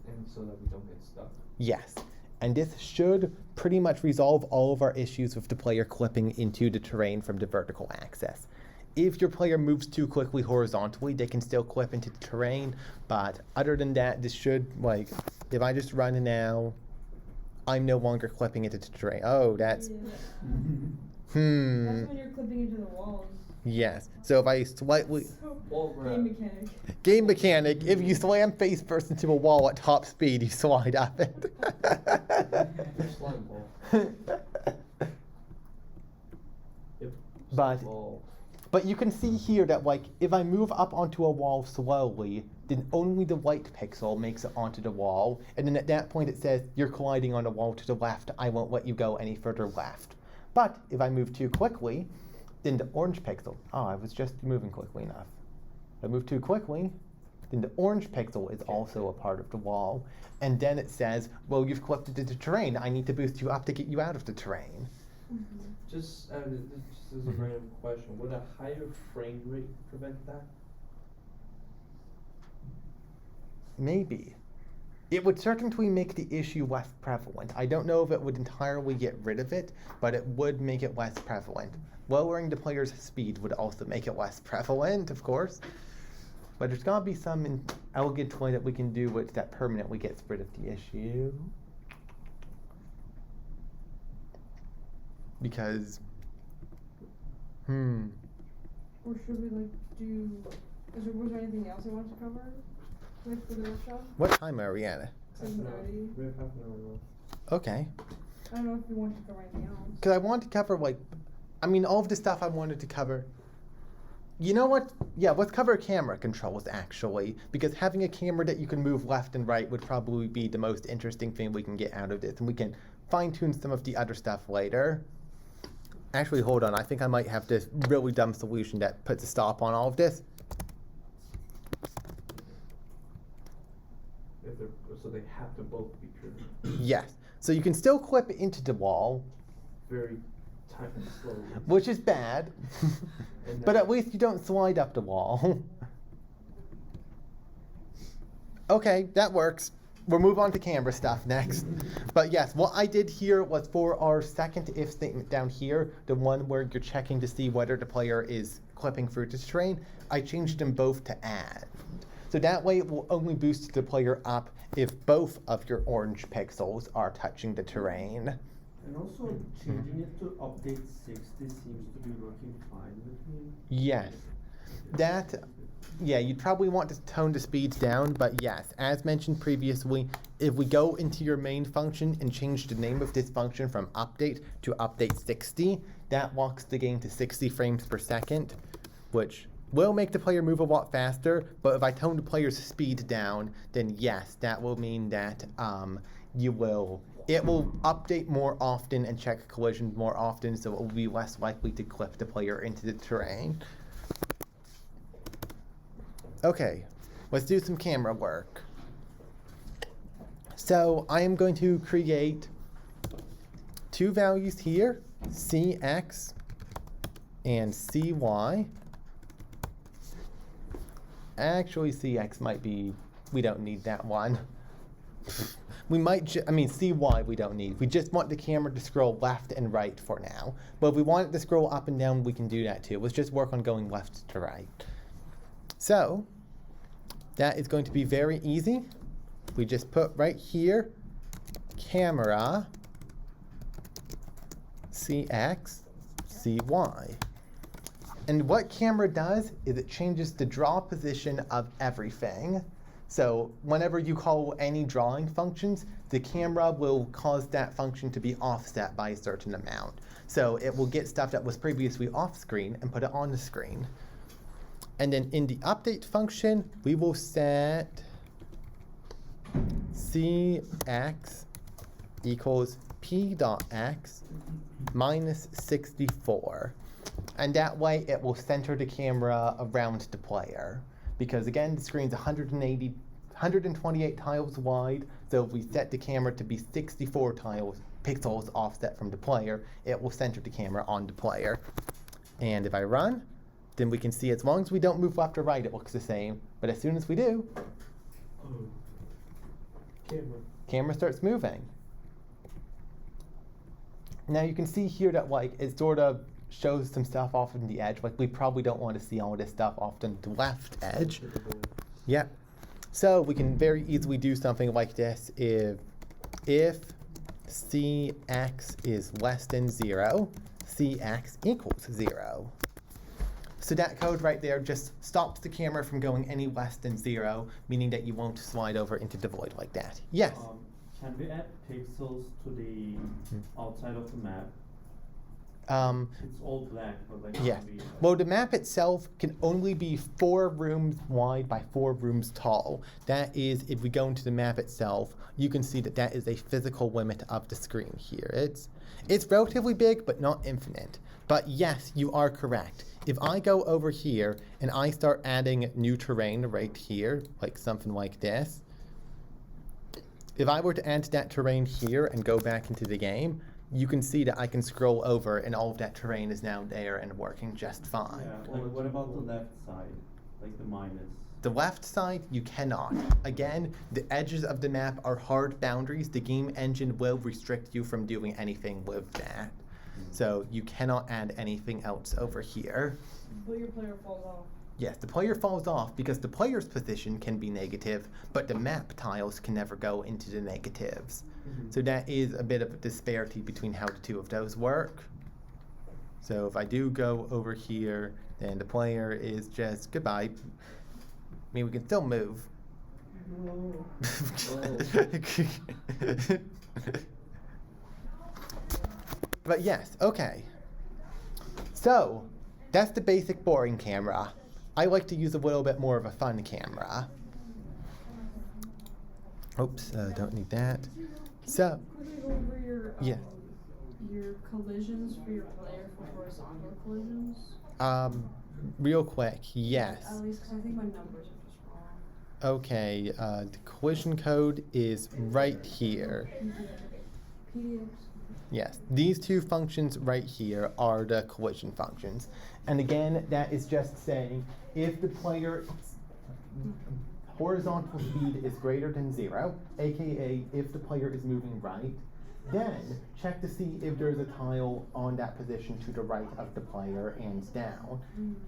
And so that we don't get stuck. Yes. And this should pretty much resolve all of our issues with the player clipping into the terrain from the vertical axis. If your player moves too quickly horizontally, they can still clip into the terrain, but other than that, this should, like, if I just run now, I'm no longer clipping into the terrain. Oh, that's, Yeah. That's hmm, when you're clipping into the walls. yes. So if I slightly, So, Well, game mechanic. game mechanic, if you slam face first into a wall at top speed, you slide up it. slime ball. Yep. But- slime ball. But you can see here that, like, if I move up onto a wall slowly, then only the white pixel makes it onto the wall. And then at that point it says, you're colliding on a wall to the left. I won't let you go any further left. But if I move too quickly, then the orange pixel, I was just moving quickly enough. If I move too quickly, then the orange pixel is also a part of the wall. And then it says, well, you've clipped into the terrain. I need to boost you up to get you out of the terrain. Just as a random question, would a higher frame rate prevent that? Maybe. It would certainly make the issue less prevalent. I don't know if it would entirely get rid of it, but it would make it less prevalent. Lowering the player's speed would also make it less prevalent, of course. But there's gotta be some elegant way that we can do it that permanently gets rid of the issue. Because, Or should we like do? Was there anything else I wanted to cover with for the workshop? what time are we at? 7:30. We have half an hour left. Okay. I don't know if you wanted to cover anything else. Because I wanted to cover, like, all of the stuff I wanted to cover. You know what? Yeah, let's cover camera controls, actually. Because having a camera that you can move left and right would probably be the most interesting thing we can get out of this. And we can fine-tune some of the other stuff later. Actually, hold on. I think I might have this really dumb solution that puts a stop on all of this. So they have to both be true. Yes. So you can still clip it into the wall, Very tight and slowly. which is bad. And But then- at least you don't slide up the wall. Okay, that works. We'll move on to camera stuff next. But yes, what I did here was for our second if statement down here, the one where you're checking to see whether the player is clipping through the terrain, I changed them both to add. So that way it will only boost the player up if both of your orange pixels are touching the terrain. And also changing it to update 60 seems to be working fine with me. Yes. Yeah, you'd probably want to tone the speeds down, but yes, as mentioned previously, if we go into your main function and change the name of this function from update to update 60, that locks the game to 60 frames per second, which will make the player move a lot faster, but if I tone the player's speed down, then yes, that will mean that it will update more often and check collisions more often, so it will be less likely to clip the player into the terrain. Okay, let's do some camera work. So I am going to create two values here, CX and CY. Actually, CX might be, we don't need that one. We might, CY we don't need. We just want the camera to scroll left and right for now. But if we want it to scroll up and down, we can do that too. Let's just work on going left to right. So, that is going to be very easy. We just put right here, camera, CX, CY. And what camera does is it changes the draw position of everything. So whenever you call any drawing functions, the camera will cause that function to be offset by a certain amount. So it will get stuff that was previously off screen and put it on the screen. And then in the update function, we will set CX equals P.X minus 64. And that way it will center the camera around the player. Because again, the screen's 128 tiles wide, so if we set the camera to be 64 pixels offset from the player, it will center the camera on the player. And if I run, then we can see as long as we don't move left or right, it looks the same. But as soon as we do, camera starts moving. Now you can see here that it sort of shows some stuff off on the edge. We probably don't want to see all this stuff off on the left edge. Yep. So we can very easily do something like this if CX is less than 0, CX equals 0. So that code right there just stops the camera from going any less than 0, meaning that you won't slide over into the void like that. Yes? Can we add pixels to the outside of the map? It's all black, but Yeah. Well, the map itself can only be 4 rooms wide by 4 rooms tall. That is, if we go into the map itself, you can see that that is a physical limit of the screen here. It's relatively big, but not infinite. But yes, you are correct. If I go over here and I start adding new terrain right here, like something like this, if I were to add that terrain here and go back into the game, you can see that I can scroll over and all of that terrain is now there and working just fine. Yeah, what about the left side? Like the minus? The left side, you cannot. Again, the edges of the map are hard boundaries. The game engine will restrict you from doing anything with that. So you cannot add anything else over here. But your player falls off. Yes, the player falls off because the player's position can be negative, but the map tiles can never go into the negatives. So that is a bit of a disparity between how the two of those work. So if I do go over here, then the player is just goodbye. I mean, we can still move. But yes, okay. So, that's the basic boring camera. I like to use a little bit more of a fun camera. Oops, don't need that. So, Quickly go over yeah. your collisions for your player for horizontal collisions. Real quick, yes. At least, because I think my numbers are just wrong. Okay, the collision code is right here. PDX. Yes, these two functions right here are the collision functions. And again, that is just saying if the player's horizontal speed is greater than 0, aka if the player is moving right, then check to see if there's a tile on that position to the right of the player and down.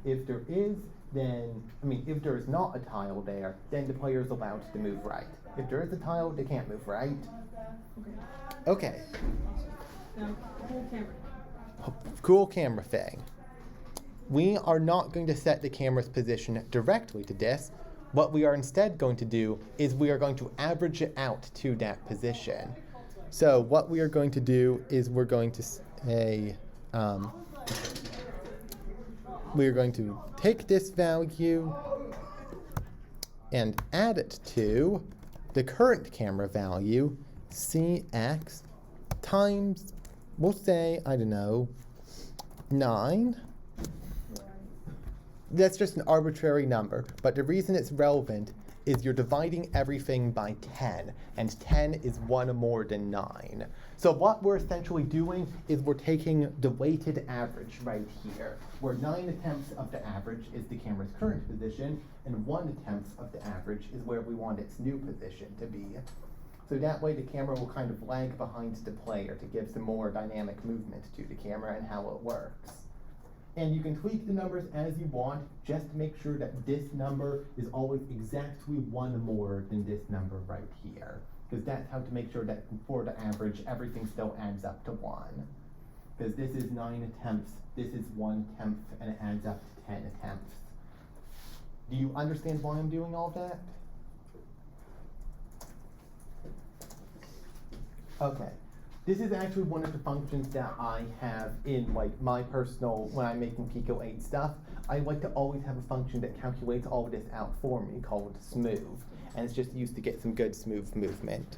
If there is, then, if there is not a tile there, then the player is allowed to move right. If there is a tile, they can't move right. Okay. Now, cool camera. Cool camera thing. We are not going to set the camera's position directly to this. What we are instead going to do is we are going to average it out to that position. So what we are going to do is we're going to say, we are going to take this value and add it to the current camera value, Cx, times, we'll say, I don't know, 9. That's just an arbitrary number, but the reason it's relevant is you're dividing everything by 10, and 10 is 1 more than 9. So what we're essentially doing is we're taking the weighted average right here, where 9 attempts of the average is the camera's current position, and 1 attempt of the average is where we want its new position to be. So that way the camera will kind of lag behind the player to give some more dynamic movement to the camera and how it works. And you can tweak the numbers as you want, just to make sure that this number is always exactly 1 more than this number right here. Because that's how to make sure that for the average, everything still adds up to 1. Because this is 9 attempts, this is 1 attempt, and it adds up to 10 attempts. Do you understand why I'm doing all that? Okay. This is actually one of the functions that I have in my personal, when I'm making PICO-8 stuff. I like to always have a function that calculates all of this out for me called smooth. And it's just used to get some good smooth movement.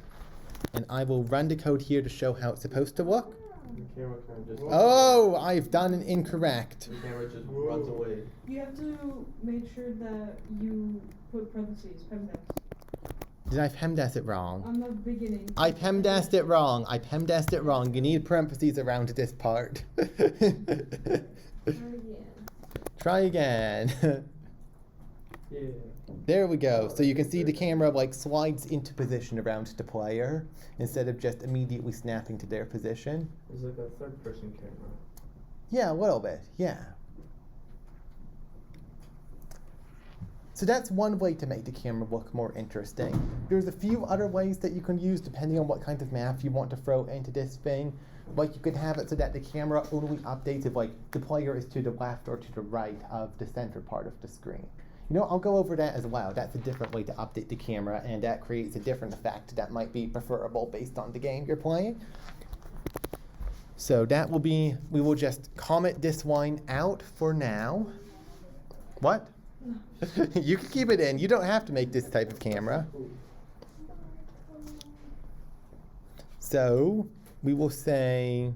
And I will run the code here to show how it's supposed to look. The camera kind of just. Oh, I've done an incorrect. The camera just runs away. You have to make sure that you put parentheses, PEMDAS. Did I PEMDAS it wrong? On the beginning. I PEMDASed it wrong. I PEMDASed it wrong. You need parentheses around this part. Try again. Yeah. There we go. So you can see the camera slides into position around the player instead of just immediately snapping to their position. It's like a third-person camera. Yeah, a little bit. Yeah. So that's one way to make the camera look more interesting. There's a few other ways that you can use depending on what kind of map you want to throw into this thing. Like you could have it so that the camera only updates if the player is to the left or to the right of the center part of the screen. You know, I'll go over that as well. That's a different way to update the camera, and that creates a different effect that might be preferable based on the game you're playing. So that will be, we will just comment this line out for now. What? You can keep it in. You don't have to make this type of camera. So we will say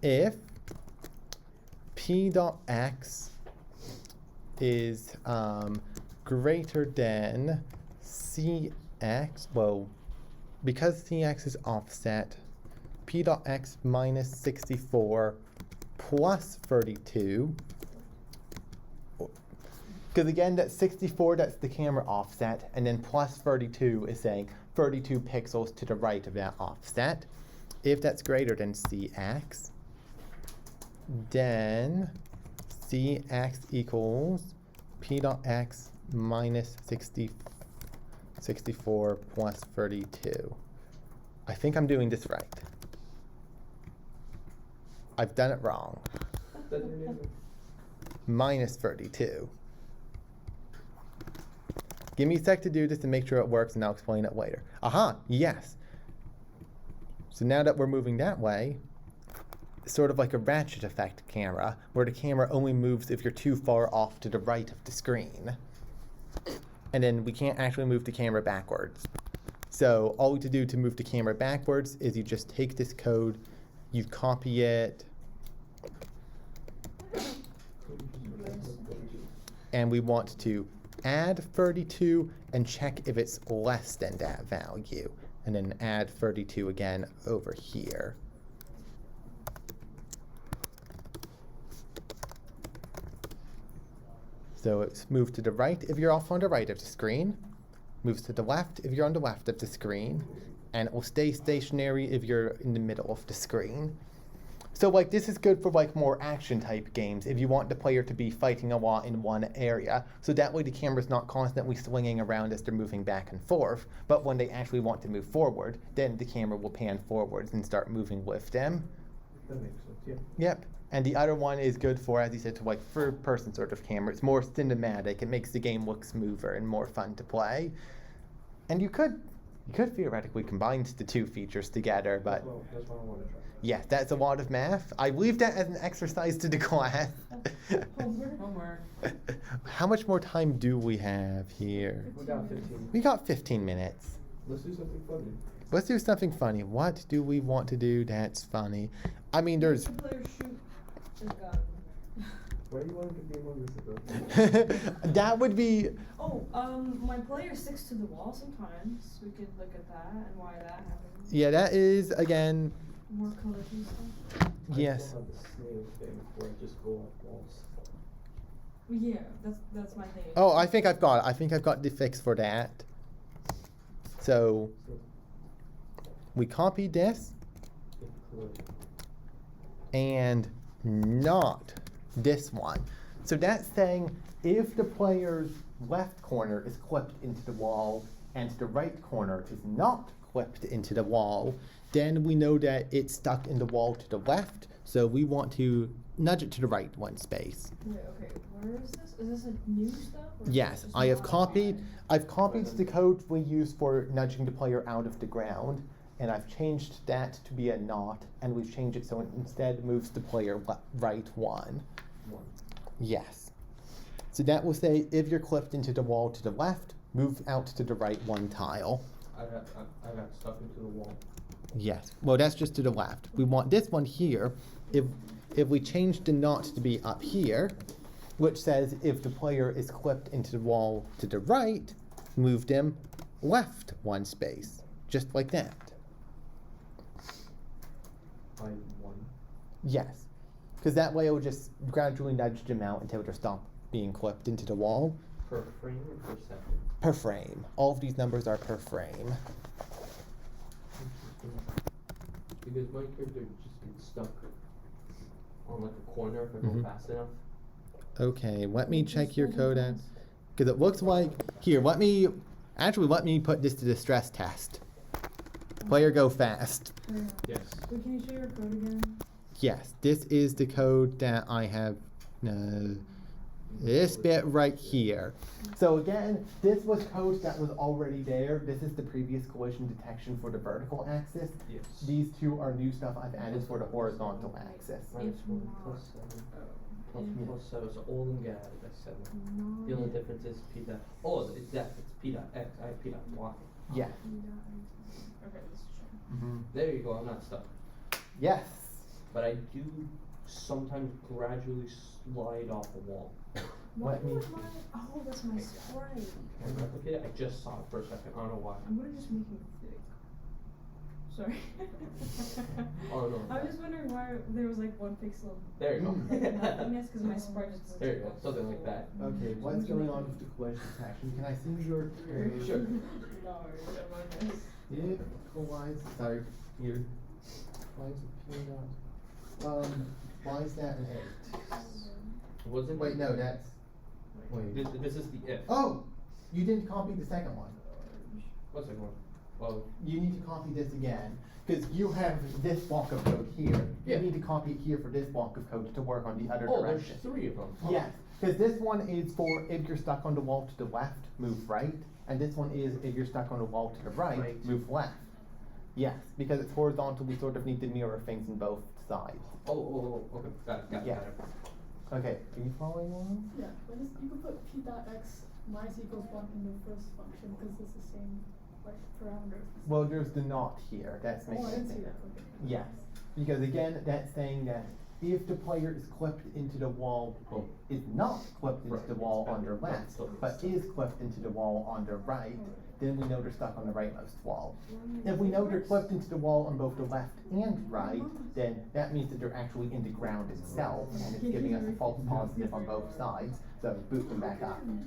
if p.x is greater than cx, well, because cx is offset, p.x minus 64 plus 32. Because again, that's 64, that's the camera offset, and then plus 32 is saying 32 pixels to the right of that offset. If that's greater than Cx, then Cx equals P dot X minus 64 plus 32. I think I'm doing this right. I've done it wrong. Minus 32. Give me a sec to do this and make sure it works, and I'll explain it later. Aha, yes. So now that we're moving that way, it's sort of like a ratchet effect camera, where the camera only moves if you're too far off to the right of the screen. And then we can't actually move the camera backwards. So all we have to do to move the camera backwards is you just take this code, you copy it, and we want to add 32 and check if it's less than that value, and then add 32 again over here. So it's moved to the right if you're off on the right of the screen, moves to the left if you're on the left of the screen, and it will stay stationary if you're in the middle of the screen. So like this is good for like more action type games if you want the player to be fighting a lot in one area. So that way the camera's not constantly swinging around as they're moving back and forth, but when they actually want to move forward, then the camera will pan forwards and start moving with them. That makes sense, yeah. Yep. And the other one is good for, as you said, to like third person sort of camera. It's more cinematic. It makes the game look smoother and more fun to play. And you could theoretically combine the two features together, but That's what I want to try. yes, that's a lot of math. I leave that as an exercise to the class. Homework. How much more time do we have here? We got 15. We got 15 minutes. Let's do something funny. Let's do something funny. What do we want to do that's funny? I mean, there's... The player shoot his gun. Where do you want to be on this about? that would be... Oh, my player sticks to the wall sometimes. We could look at that and why that happens. Yeah, that is, again... More collision stuff. Yes. I still have the snail thing where I just go off walls. Yeah, that's my thing. Oh, I think I've got it. I think I've got the fix for that. So, we copy this and not this one. So that's saying if the player's left corner is clipped into the wall and the right corner is not clipped into the wall, then we know that it's stuck in the wall to the left, so we want to nudge it to the right one space. Wait, okay, where is this? Is this a new stuff? Or is Yes, this I have not? copied. I've copied the code we use for nudging the player out of the ground, and I've changed that to be a not, and we've changed it so it instead moves the player right one. Yes. So that will say if you're clipped into the wall to the left, move out to the right one tile. I got stuck into the wall. Yes. Well, that's just to the left. We want this one here. If we change the not to be up here, which says if the player is clipped into the wall to the right, move them left one space, just like that. By one. Yes, because that way it will just gradually nudge them out until they stop being clipped into the wall. Per frame or per second? Per frame. All of these numbers are per frame. Because my character just gets stuck on like a corner if I go Mhm. fast enough. Okay, let me Just check your hold code it out. fast. Because it looks like, here, let me put this to the stress test. Player go fast. Yeah. Yes. Wait, can you show your code again? Yes, this is the code that I have, this bit right here. So again, this was code that was already there. This is the previous collision detection for the vertical axis. Yes. These two are new stuff I've added for the horizontal axis. Minus If 1 not- plus 7. Plus If- 1 plus 7. So all in get added by 7. No. The only difference is P dot. Oh, it's that. It's P dot X. I have P dot Y. Yeah. Okay, let's check. Mm-hmm. There you go. I'm not stuck. Yes. But I do sometimes gradually slide off a wall. Why Let me- would my... Oh, that's my sprite. Can I replicate it? I just saw it for a second. I don't know why. I'm gonna just make him thick. Sorry. Oh, no. I was just wondering why there was like 1 pixel. There you go. Like nothingness, because my sprite just doesn't There you take go. up Something like full- that. Okay, what's going on with the collision detection? Can I see your code? Sure. No, never mind this. If collides, sorry, here. Collides with P dot. Why is that an 8? Wasn't Wait, no, that's. Wait. This is the if. Oh, you didn't copy the second one. What's the one? Well, You need to copy this again, because you have this block of code here. Yeah. You need to copy it here for this block of code to work on the other oh, there's direction. 3 of them. Yes, because this one is for if you're stuck on the wall to the left, move right, and this one is if you're stuck on the wall to the right, Right. move left. Yes, because it's horizontal, we sort of need to mirror things on both sides. Oh, okay, got it, got it, Yeah. got it. Okay, are you following along? Yeah, but this, you could put p dot x minus equals 1 in the first function because it's the same like parameters. Well, there's the not here. That's Oh, making I it didn't see think. that. Okay. Yes, because again, that's saying that if the player is clipped into the wall, well, is not clipped into Right, the wall it's on their bad, left, still but needs is clipped into the wall on their right, Alright. then we know they're stuck on the rightmost wall. If we know they're clipped into the wall on both the left and right, then that means that they're actually in the ground itself, and it's giving us a false positive on both sides, so boot them back up. Well,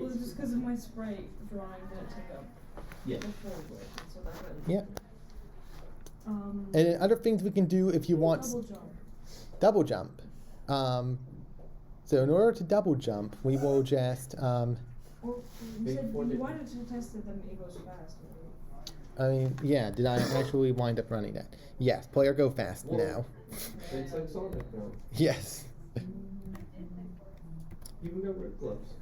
it's just because of my sprite drawing didn't take up Yeah. the full width, so that would. Yep. Um. And then other things we can do if you want Double jump. double jump. So in order to double jump, we will just, Well, you Big said four you digit. wanted to test it, then it goes fast. Right? I mean, yeah, did I actually wind up running that? Yes, player go fast Whoa. now. It's like Sonic now. Yes. Even got red gloves.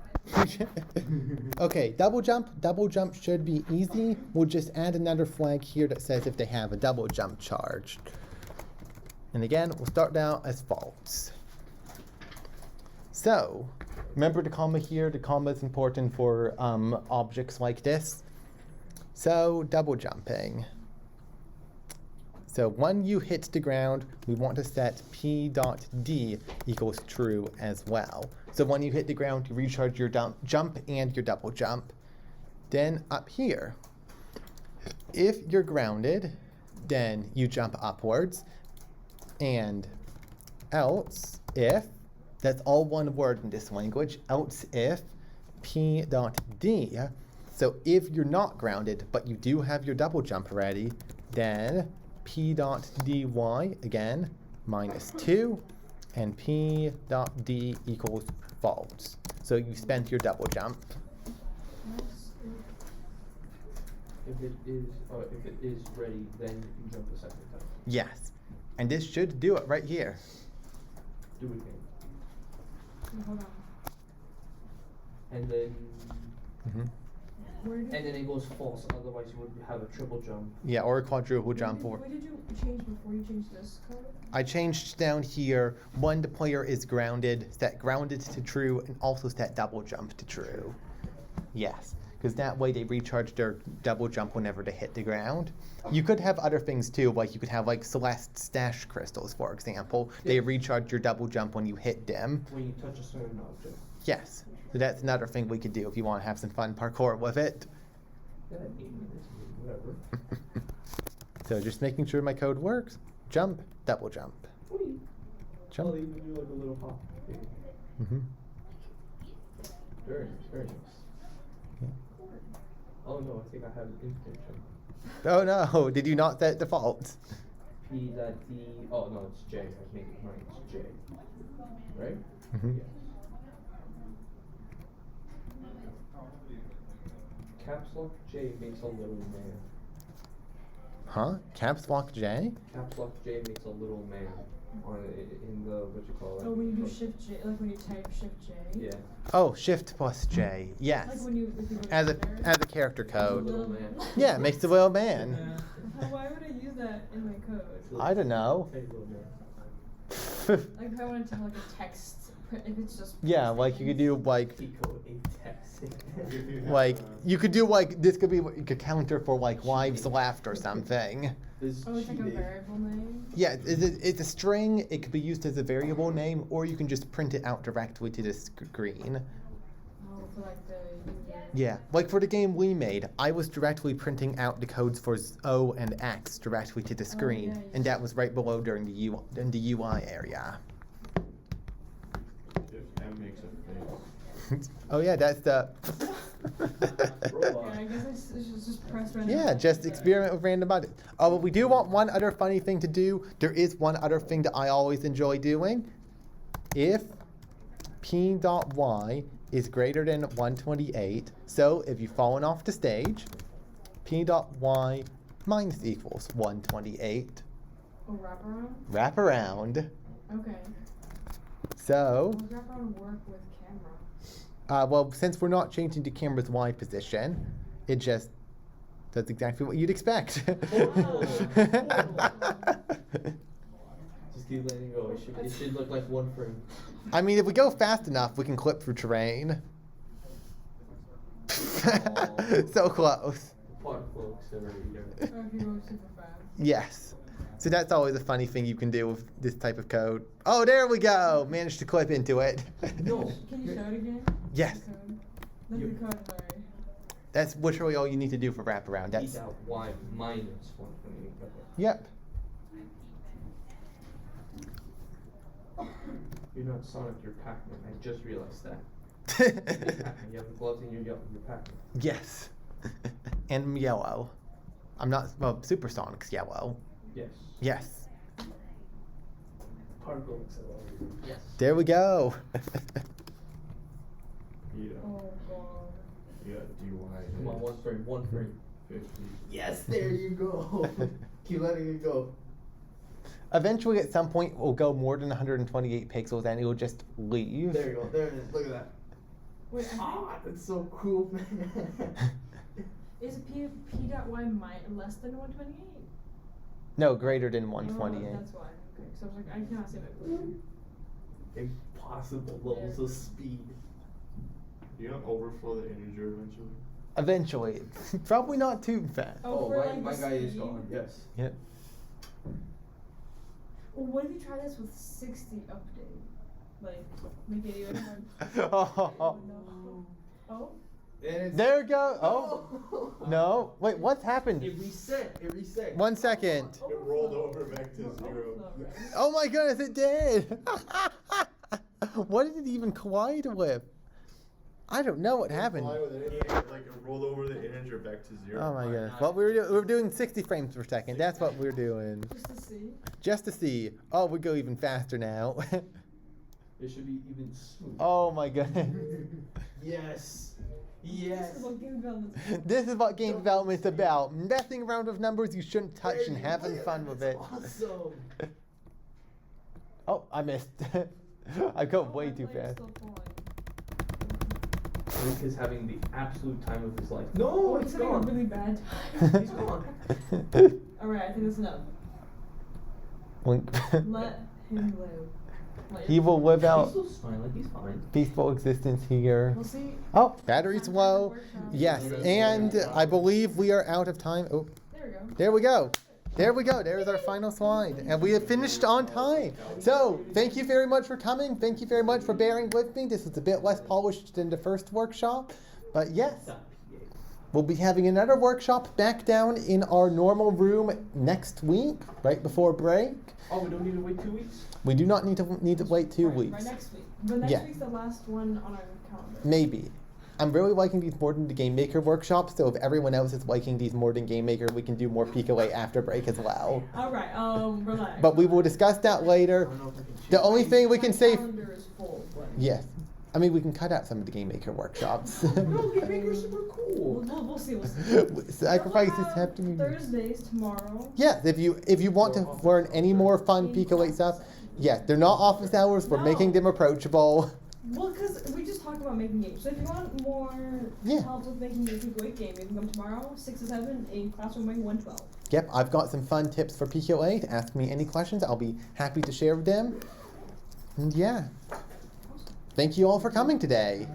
Okay, double jump should be easy. We'll just add another flag here that says if they have a double jump charge. And again, we'll start out as false. So, remember the comma here? The comma is important for objects like this. So, double jumping. So when you hit the ground, we want to set p.d equals true as well. So when you hit the ground, you recharge your jump and your double jump. Then up here, if you're grounded, then you jump upwards. And else if, that's all one word in this language, else if p.d. So if you're not grounded, but you do have your double jump ready, then p.dy, again, -2, and p.d equals false. So you spent your double jump. If it is ready, then you can jump the second time. Yes. And this should do it right here. Do it again. Hold on. And then Where did, and then it goes false, otherwise you would have a triple jump. Yeah, or a quadruple jump. what did you change before you changed this code? I changed down here when the player is grounded, set grounded to true, and also set double jump to true. Yes, because that way they recharge their double jump whenever they hit the ground. You could have other things too, like you could have like Celeste stash crystals, for example. They Yeah. recharge your double jump when you hit them. When you touch a certain object. Yes, so that's another thing we could do if you want to have some fun parkour with it. Yeah, 8 minutes, whatever. So just making sure my code works. Jump, double jump. Whee! Jump. I'll even do like a little hop. Mm-hmm. Very nice, very nice. Oh no, I think I have an infinite jump. Oh no, did you not set default? P that D. Oh no, it's J. I think mine is J. Right? Mhm. Yes. Caps lock J makes a little man. Huh? Caps lock J? Caps lock J makes a little man on in the what you call it. Oh, when you do shift J, like when you type shift J. Yeah. Oh, shift plus J. Like Yes. when you, if you go to As a Twitter. as a character code. Little man. Yeah, it makes the little man. Why would I use that in my code? I don't know. Hey, little man. Like if I wanted to have like a text, if it's just. Yeah, like you could do like PICO-8 text. like you could do like this could be like a counter for like wives left or something. This Oh, it's like a cheating. variable name. Yeah, it's a string. It could be used as a variable name, or you can just print it out directly to the screen. Oh, for like the user. Yeah, like for the game we made, I was directly printing out the codes for O and X directly to the screen, yeah, and that was right below during the UI area. If M makes a face. Oh yeah, that's the. Okay, I guess I should just press random. Yeah, just experiment with random buttons. Oh, but we do want one other funny thing to do. There is one other thing that I always enjoy doing. If P dot Y is greater than 128. So if you've fallen off the stage, P dot Y minus equals 128. Oh, wraparound? Wrap around. Okay. So, How does wraparound work with camera? well, since we're not changing the camera's Y position, it just does exactly what you'd expect. Just keep letting it go. It should look like one frame. I mean, if we go fast enough, we can clip through terrain. So close. Particle accelerator. Or if you go super fast. Yes. So that's always a funny thing you can do with this type of code. Oh, there we go. Managed to clip into it. No. Can you show it again? Yes. The code. Look at the code, sorry. That's literally all you need to do for wraparound. P That's dot Y minus 128. yep. You're not Sonic, you're Pac-Man. I just realized that. You're Pac-Man. You have the gloves and you're Pac-Man. Yes. And I'm yellow. I'm not. Well, Supersonic's yellow. Yes. Yes. Particle accelerator. Yes. There we go. Yeah. Oh, God. Yeah, DY. Come on, one frame. 50. Yes, there you go. Keep letting it go. Eventually, at some point, we'll go more than 128 pixels, and it will just leave. There you go. There it is. Look at that. Wait, I Ah, that's so cool, man. think, is P dot Y less than 128? No, greater than Oh, 128. that's why. Okay, so I was like, I cannot see it. Impossible levels of speed. You don't overflow the integer eventually? Eventually, probably not too fast. Oh, for, my, like, my the guy is speed? gone. Yes. Yep. Well, what if you try this with 60 update? Like, make it even hard. Oh, Oh, no. Oh? there you go. Oh, no. Wait, what's happened? It reset. It reset. 1 second. It rolled over back to Overflow, zero. right? Oh my goodness, it did. What did it even collide with? I don't know what happened. Fly with anything, like it rolled over the integer back to zero. Oh my goodness. Well, we were doing 60 frames per second. That's what we're doing. Just to see. Just to see. Oh, we go even faster now. It should be even smooth. Oh my goodness. Yes. This Yes. is what game development's This is what game development's about. Messing around with numbers you shouldn't touch There and you having go. fun with That's it. Awesome. Oh, I missed. I go Oh, way my too player's fast. still falling. Luke is having the absolute time of his life. Oh, No, he's it's having a gone. really bad He's time. gone. Alright, I think that's enough. Wink. Let him live. Let He him will live He's out still smiling. He's fine. peaceful existence here. We'll see. Oh, battery's Sometime low. workshop. Yes, and I believe we are out of time. Oh, There we go. there we go. There we go. There's our final slide. And we have finished on time. So, thank you very much for coming. Thank you very much for bearing with me. This is a bit less polished than the first workshop. But yes, we'll be having another workshop back down in our normal room next week, right before break. Oh, we don't need to wait 2 weeks? We do not need to wait 2 Right, weeks. By next week. But next Yeah. week's the last one on our calendar. Maybe. I'm really liking these more than the Game Maker workshops, so if everyone else is liking these more than Game Maker, we can do more PICO-8 after break as well. Alright, relax. But we will discuss that I later. don't know if I can The choose. only thing we can My say... calendar is full, but Yes. I mean, we can cut out some of the Game Maker workshops. No, Game Maker's super cool. we'll see. We'll see. Sacrifices We'll have to be... Thursdays tomorrow. Yes, if you want to learn any more fun PICO-8 stuff, yes, they're not office hours. We're making them approachable. Well, because we just talked about making games. So if you want more Yeah. help with making your PICO-8 game, you can come tomorrow, 6 to 7, in Classroom Wing 112. Yep, I've got some fun tips for PICO-8. Ask me any questions. I'll be happy to share them. And yeah. Thank you all for coming today.